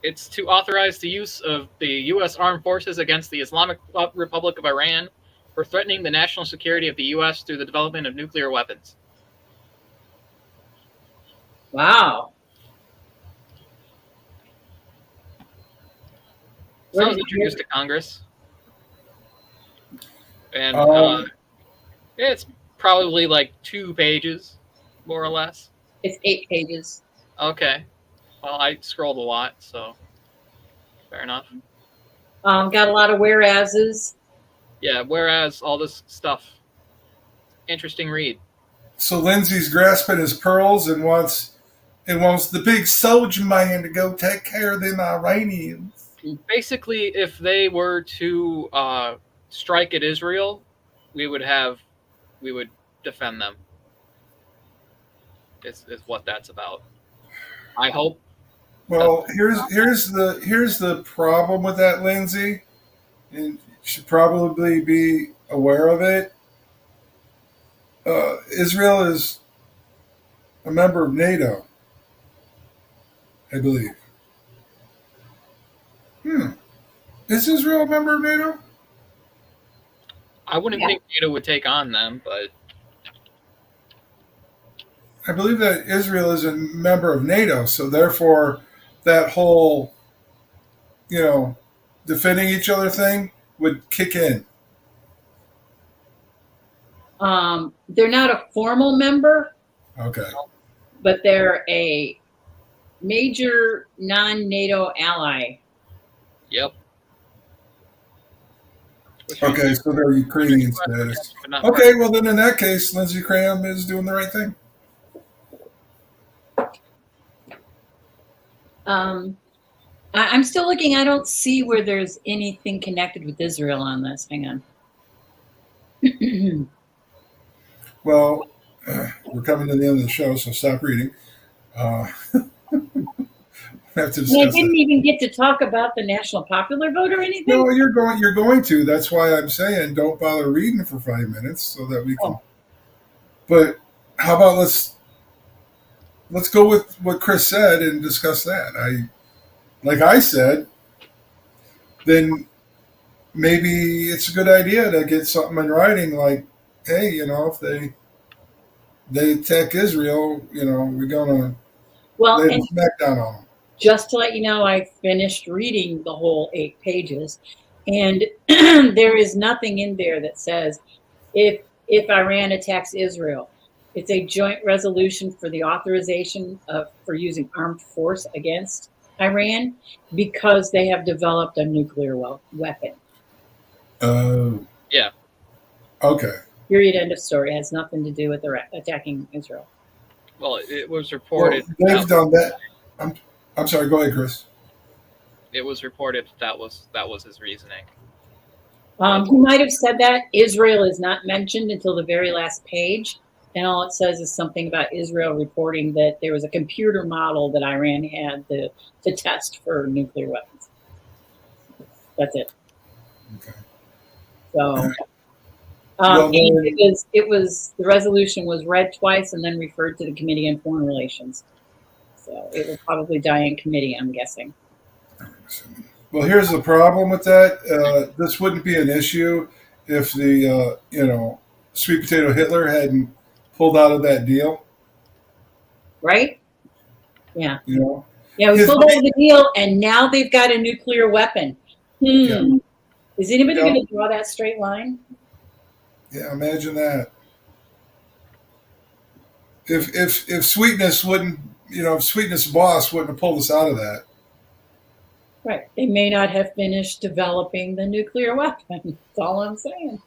It's to authorize the use of the U.S. armed forces against the Islamic Republic of Iran for threatening the national security of the U.S. through the development of nuclear weapons. Wow. So it was introduced to Congress. And it's probably like 2 pages, more or less. It's 8 pages. Okay. Well, I scrolled a lot, so fair enough. Got a lot of whereases. Yeah, whereas all this stuff. Interesting read. So Lindsay's grasping his pearls and wants the big soldier man to go take care of them Iranians. Basically, if they were to strike at Israel, we would defend them. Is what that's about. I hope. Well, here's the problem with that, Lindsay. And should probably be aware of it. Israel is a member of NATO, I believe. Is Israel a member of NATO? I wouldn't think NATO would take on them, but I believe that Israel is a member of NATO, so therefore that whole, defending each other thing would kick in. They're not a formal member, Okay. but they're a major non-NATO ally. Yep. Okay, so they're Ukrainian status. Okay, well then in that case, Lindsey Graham is doing the right thing. I'm still looking. I don't see where there's anything connected with Israel on this. Hang on. Well, we're coming to the end of the show, so stop reading. We have to I discuss didn't that. even get to talk about the national popular vote or anything. No, you're going to. That's why I'm saying don't bother reading for 5 minutes so that we can. But how about let's go with what Chris said and discuss that. Like I said, then maybe it's a good idea to get something in writing like, hey, if they attack Israel, we're gonna lay the smack down on them. Just to let you know, I finished reading the whole 8 pages, and there is nothing in there that says if Iran attacks Israel, it's a joint resolution for the authorization for using armed force against Iran because they have developed a nuclear weapon. Oh. Yeah. Okay. Period. End of story. It has nothing to do with attacking Israel. well, it was reported. Well, they've done that. I'm sorry. Go ahead, Chris. It was reported that was his reasoning. He might have said that. Israel is not mentioned until the very last page. And all it says is something about Israel reporting that there was a computer model that Iran had to test for nuclear weapons. That's it. Okay. So Well, it was the resolution was read twice and then referred to the Committee on Foreign Relations. So it will probably die in committee, I'm guessing. Well, here's the problem with that. This wouldn't be an issue if the sweet potato Hitler hadn't pulled out of that deal. Right? Yeah. Yeah, we pulled out of the deal, and now they've got a nuclear weapon. Yeah. Is anybody Yeah. going to draw that straight line? Yeah, imagine that. If Sweetness wouldn't, if Sweetness boss wouldn't have pulled us out of that. Right. They may not have finished developing the nuclear weapon. That's all I'm saying.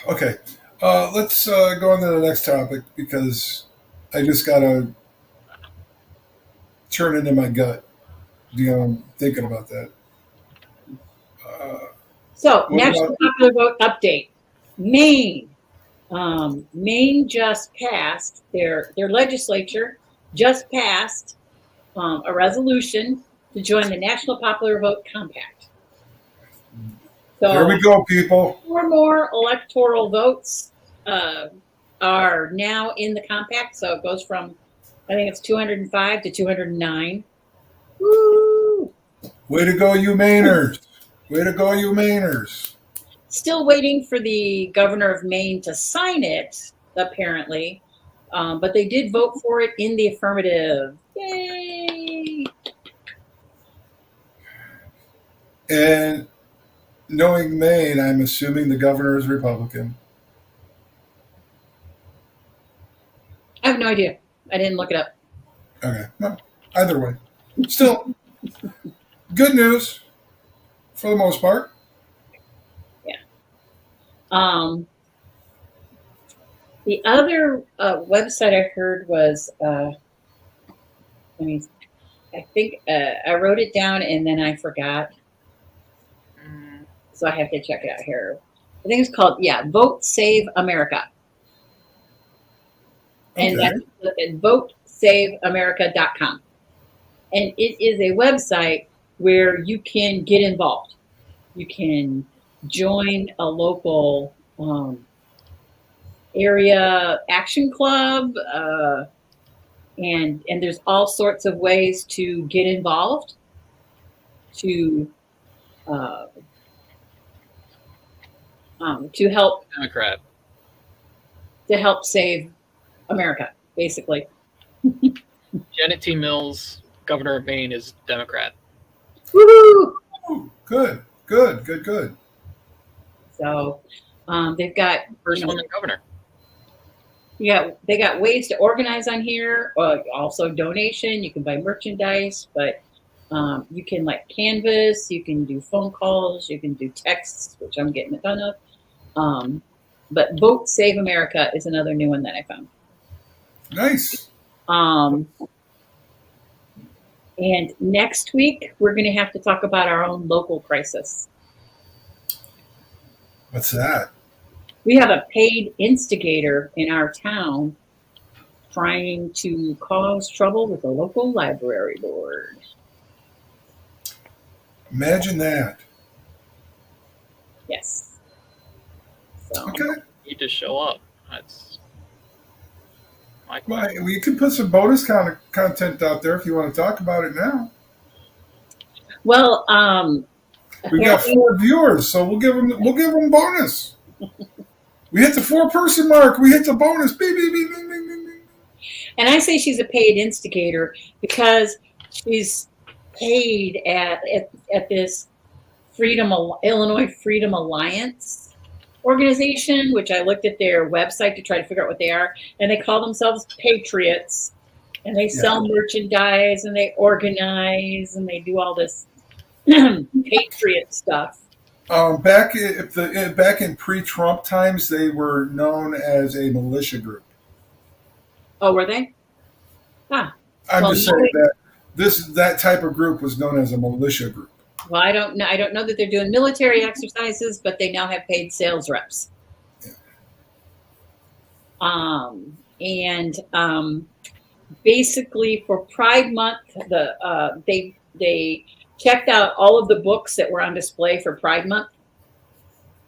Okay. Let's go on to the next topic because I just got to turn into my gut. Thinking about that. So, What national about- popular vote update. Maine. Maine just passed, their legislature just passed a resolution to join the National Popular Vote Compact. So, Here we go, people. 4 more electoral votes are now in the compact. So it goes from, I think it's 205 to 209. Woo! Way to go, you Mainers. Way to go, you Mainers. Still waiting for the governor of Maine to sign it, apparently. But they did vote for it in the affirmative. Yay! And knowing Maine, I'm assuming the governor is Republican. I have no idea. I didn't look it up. Okay. Well, either way. Still, good news for the most part. The other website I heard was, I think I wrote it down and then I forgot. So I have to check it out here. I think it's called, Vote Save America. And Okay. that's at votesaveamerica.com. And it is a website where you can get involved. You can join a local area action club, and there's all sorts of ways to get involved, to help Democrat. save America, basically. Janet T. Mills, governor of Maine, is Democrat. Woohoo! Good. So they've got First woman governor. Yeah, they got ways to organize on here. Also donation. You can buy merchandise, but you can like canvas. You can do phone calls. You can do texts, which I'm getting a ton of. But Vote Save America is another new one that I found. Nice. And next week we're going to have to talk about our own local crisis. What's that? We have a paid instigator in our town trying to cause trouble with the local library board. Imagine that. Yes. So, Okay. You need to show up. That's Well, we can put some bonus content out there if you want to talk about it now. well, We got 4 viewers, so we'll give them bonus. We hit the 4-person mark. We hit the bonus. Beep, beep, beep, beep, beep, beep. and I say she's a paid instigator because she's paid at this Illinois Freedom Alliance organization, which I looked at their website to try to figure out what they are, and they call themselves Patriots, and they sell merchandise and they organize and they do all this patriot stuff. Back in pre-Trump times, they were known as a militia group. Oh, were they? I'm just saying that that type of group was known as a militia group. Well, I don't know that they're doing military exercises, but they now have paid sales reps. Basically for Pride Month, they checked out all of the books that were on display for Pride Month,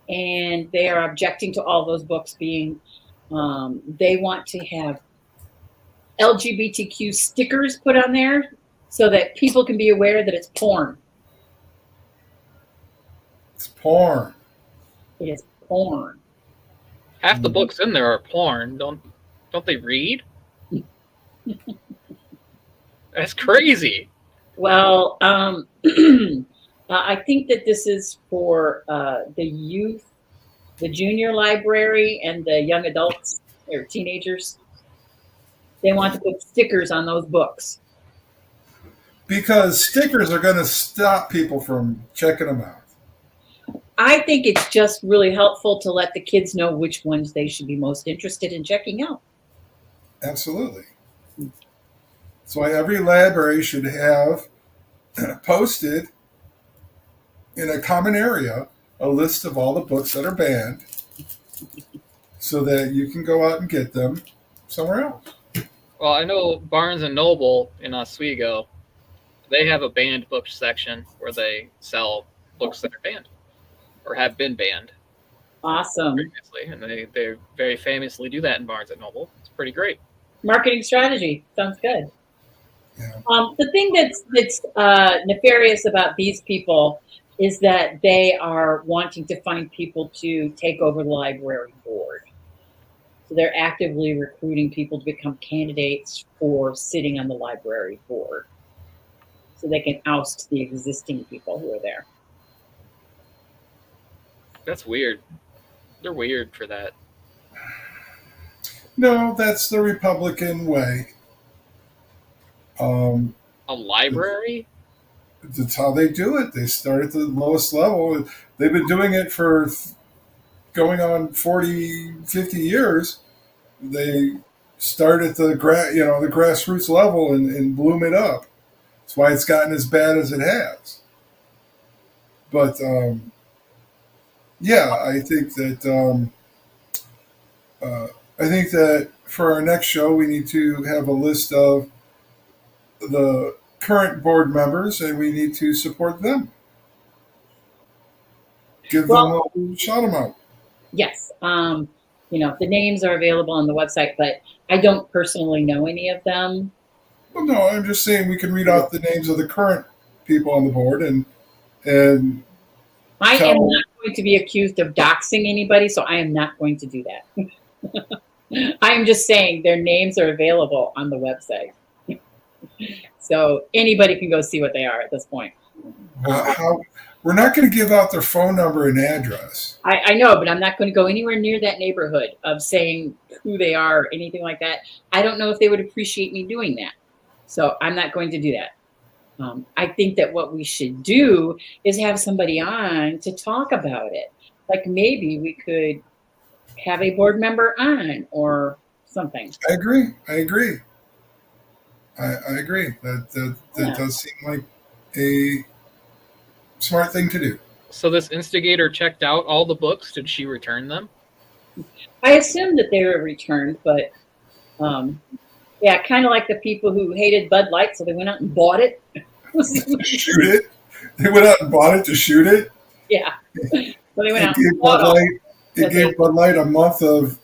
and they are objecting to all those books being. They want to have LGBTQ stickers put on there so that people can be aware that it's porn. It's porn. It is porn. half the books in there are porn. Don't they read? That's crazy. Well, I think that this is for the youth, the junior library, and the young adults or teenagers. They want to put stickers on those books. Because stickers are going to stop people from checking them out. I think it's just really helpful to let the kids know which ones they should be most interested in checking out. Absolutely. That's why every library should have posted in a common area a list of all the books that are banned so that you can go out and get them somewhere else. Well, I know Barnes and Noble in Oswego, they have a banned books section where they sell books that are banned or have been banned. Awesome. Previously, and they very famously do that in Barnes and Noble. It's pretty great. Marketing strategy. Sounds good. Yeah. The thing that's nefarious about these people is that they are wanting to find people to take over the library board. So they're actively recruiting people to become candidates for sitting on the library board so they can oust the existing people who are there. That's weird. They're weird for that. No, that's the Republican way. A library? That's how they do it. They start at the lowest level. They've been doing it for going on 40, 50 years. They start at the grassroots level and bloom it up. That's why it's gotten as bad as it has. But yeah, I think that for our next show, we need to have a list of the current board members, and we need to support them. Give them a shout them out. Yes. The names are available on the website, but I don't personally know any of them. Well, no, I'm just saying we can read out the names of the current people on the board, and I am not going to be accused of doxing anybody, so I am not going to do that. I am just saying their names are available on the website. So anybody can go see what they are at this point. Well, we're not going to give out their phone number and address. I know, but I'm not going to go anywhere near that neighborhood of saying who they are or anything like that. I don't know if they would appreciate me doing that. So I'm not going to do that. I think that what we should do is have somebody on to talk about it. Like maybe we could have a board member on or something. I agree. I agree. That does seem like a smart thing to do. So this instigator checked out all the books. Did she return them? I assumed that they were returned, but yeah, kind of like the people who hated Bud Light, so they went out and bought it. Shoot it? They went out and bought it to shoot it? Yeah. So they went out and bought it. It gave Bud Light a month of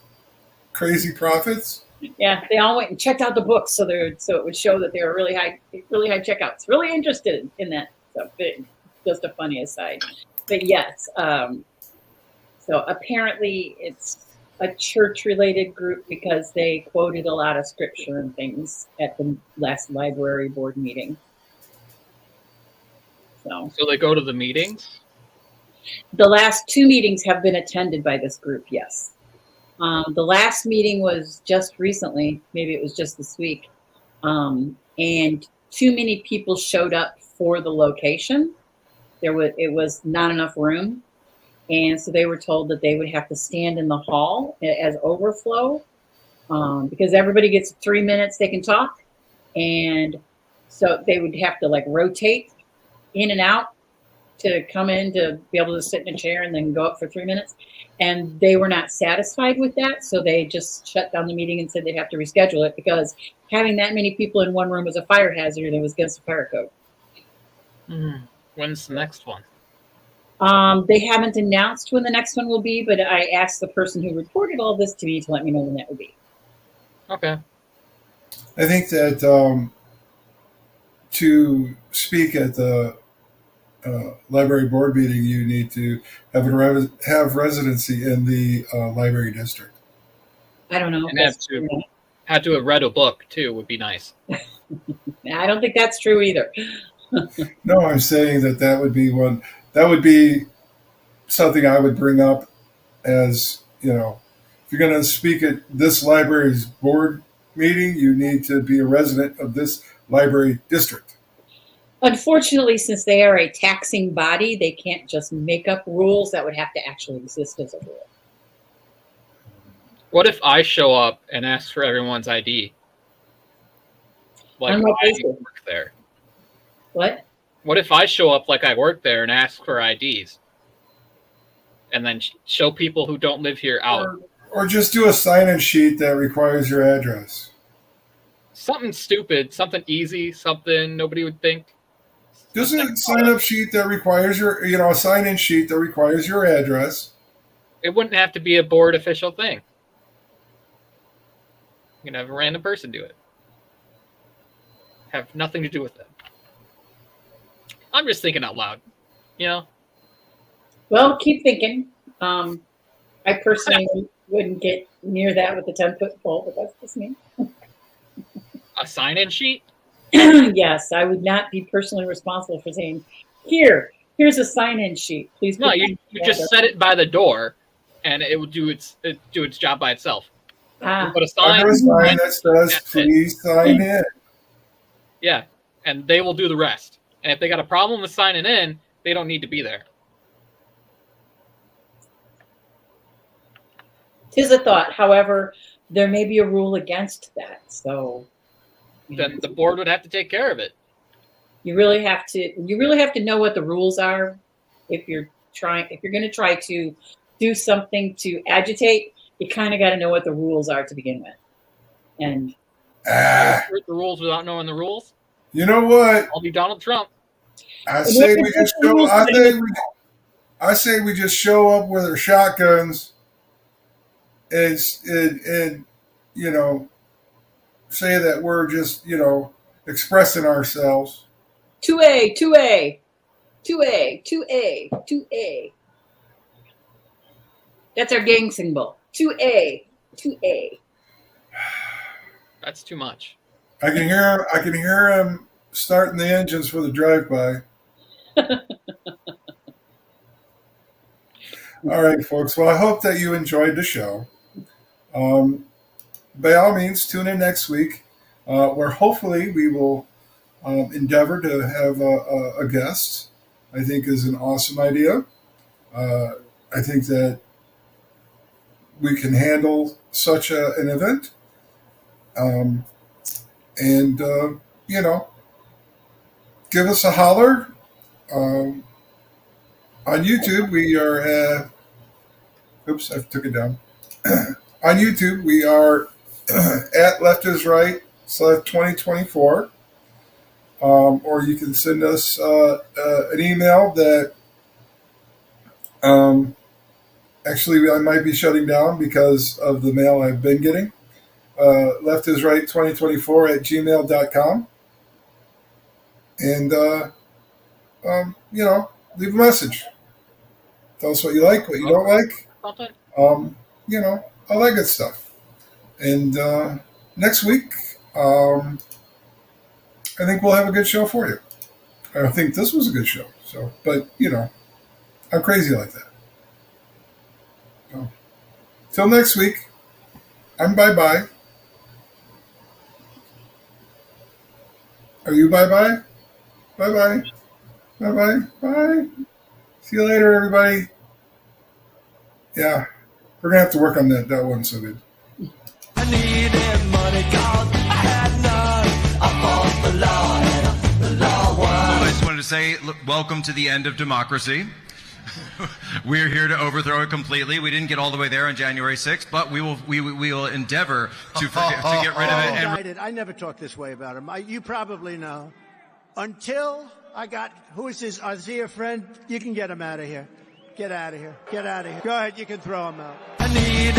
crazy profits. Yeah, they all went and checked out the books, so it would show that they were really high checkouts. Really interested in that. So just a funny aside. But yes, so apparently it's a church-related group because they quoted a lot of scripture and things at the last library board meeting. So they go to the meetings? The last 2 meetings have been attended by this group, yes. The last meeting was just recently, maybe it was just this week, and too many people showed up for the location. It was not enough room, and so they were told that they would have to stand in the hall as overflow because everybody gets 3 minutes they can talk, and so they would have to rotate in and out to come in to be able to sit in a chair and then go up for 3 minutes. And they were not satisfied with that. So they just shut down the meeting and said they'd have to reschedule it because having that many people in one room was a fire hazard and it was against the fire code. When's the next one? They haven't announced when the next one will be, but I asked the person who reported all this to me to let me know when that would be. Okay. I think that to speak at the library board meeting, you need to have residency in the library district. I don't know. And have to have read a book too would be nice. I don't think that's true either. No, I'm saying that would be one. That would be something I would bring up as, if you're going to speak at this library's board meeting, you need to be a resident of this library district. Unfortunately, since they are a taxing body, they can't just make up rules that would have to actually exist as a rule. What if I show up and ask for everyone's ID? Like I work there. What? What if I show up like I work there and ask for IDs? And then show people who don't live here out? Or just do a sign-in sheet that requires your address. Something stupid, something easy, something nobody would think. Just a sign-up sheet that requires a sign-in sheet that requires your address. It wouldn't have to be a board official thing. You can have a random person do it. Have nothing to do with it. I'm just thinking out loud, Well, keep thinking. I personally wouldn't get near that with a 10-foot pole, but that's just me. A sign-in sheet? Yes, I would not be personally responsible for saying, here's a sign-in sheet. Please. No, you just set it by the door, and it will do its job by itself. Put a sign that says, "Please sign in." Yeah, and they will do the rest. And if they got a problem with signing in, they don't need to be there. 'Tis a thought. However, there may be a rule against that. So then the board would have to take care of it. You really have to know what the rules are if you're going to try to do something to agitate. You kind of got to know what the rules are to begin with. And the rules without knowing the rules. You know what? I'll be Donald Trump. I say we just show. I say we just show up with our shotguns, and you know, say that we're just expressing ourselves. 2A, 2A, 2A, 2A, 2A. That's our gang symbol. 2A, 2A. That's too much. I can hear him starting the engines for the drive-by. All right, folks. Well, I hope that you enjoyed the show. By all means, tune in next week, where hopefully we will endeavor to have a guest. I think is an awesome idea. I think that we can handle such an event. Give us a holler. On YouTube, we are at... Oops, I took it down. On YouTube, we are at Left is Right /2024. Or you can send us an email that actually I might be shutting down because of the mail I've been getting. leftisright2024 @gmail.com. And, leave a message. Tell us what you like, what you don't like. All that good stuff. And next week, I think we'll have a good show for you. I think this was a good show. So, but, I'm crazy like that. So, till next week, I'm bye-bye. Are you bye-bye? Bye-bye. Bye-bye. Bye. See you later, everybody. Yeah, we're going to have to work on that. That wasn't so good. I needed money cause I had none. I fought the law and the law won. I just wanted to say, look, welcome to the end of democracy. We're here to overthrow it completely. We didn't get all the way there on January 6th, but we will endeavor to get rid of it. I never talked this way about him. You probably know. Until I got, who is this? Is he a friend? You can get him out of here. Get out of here. Get out of here. Go ahead, you can throw him out. I need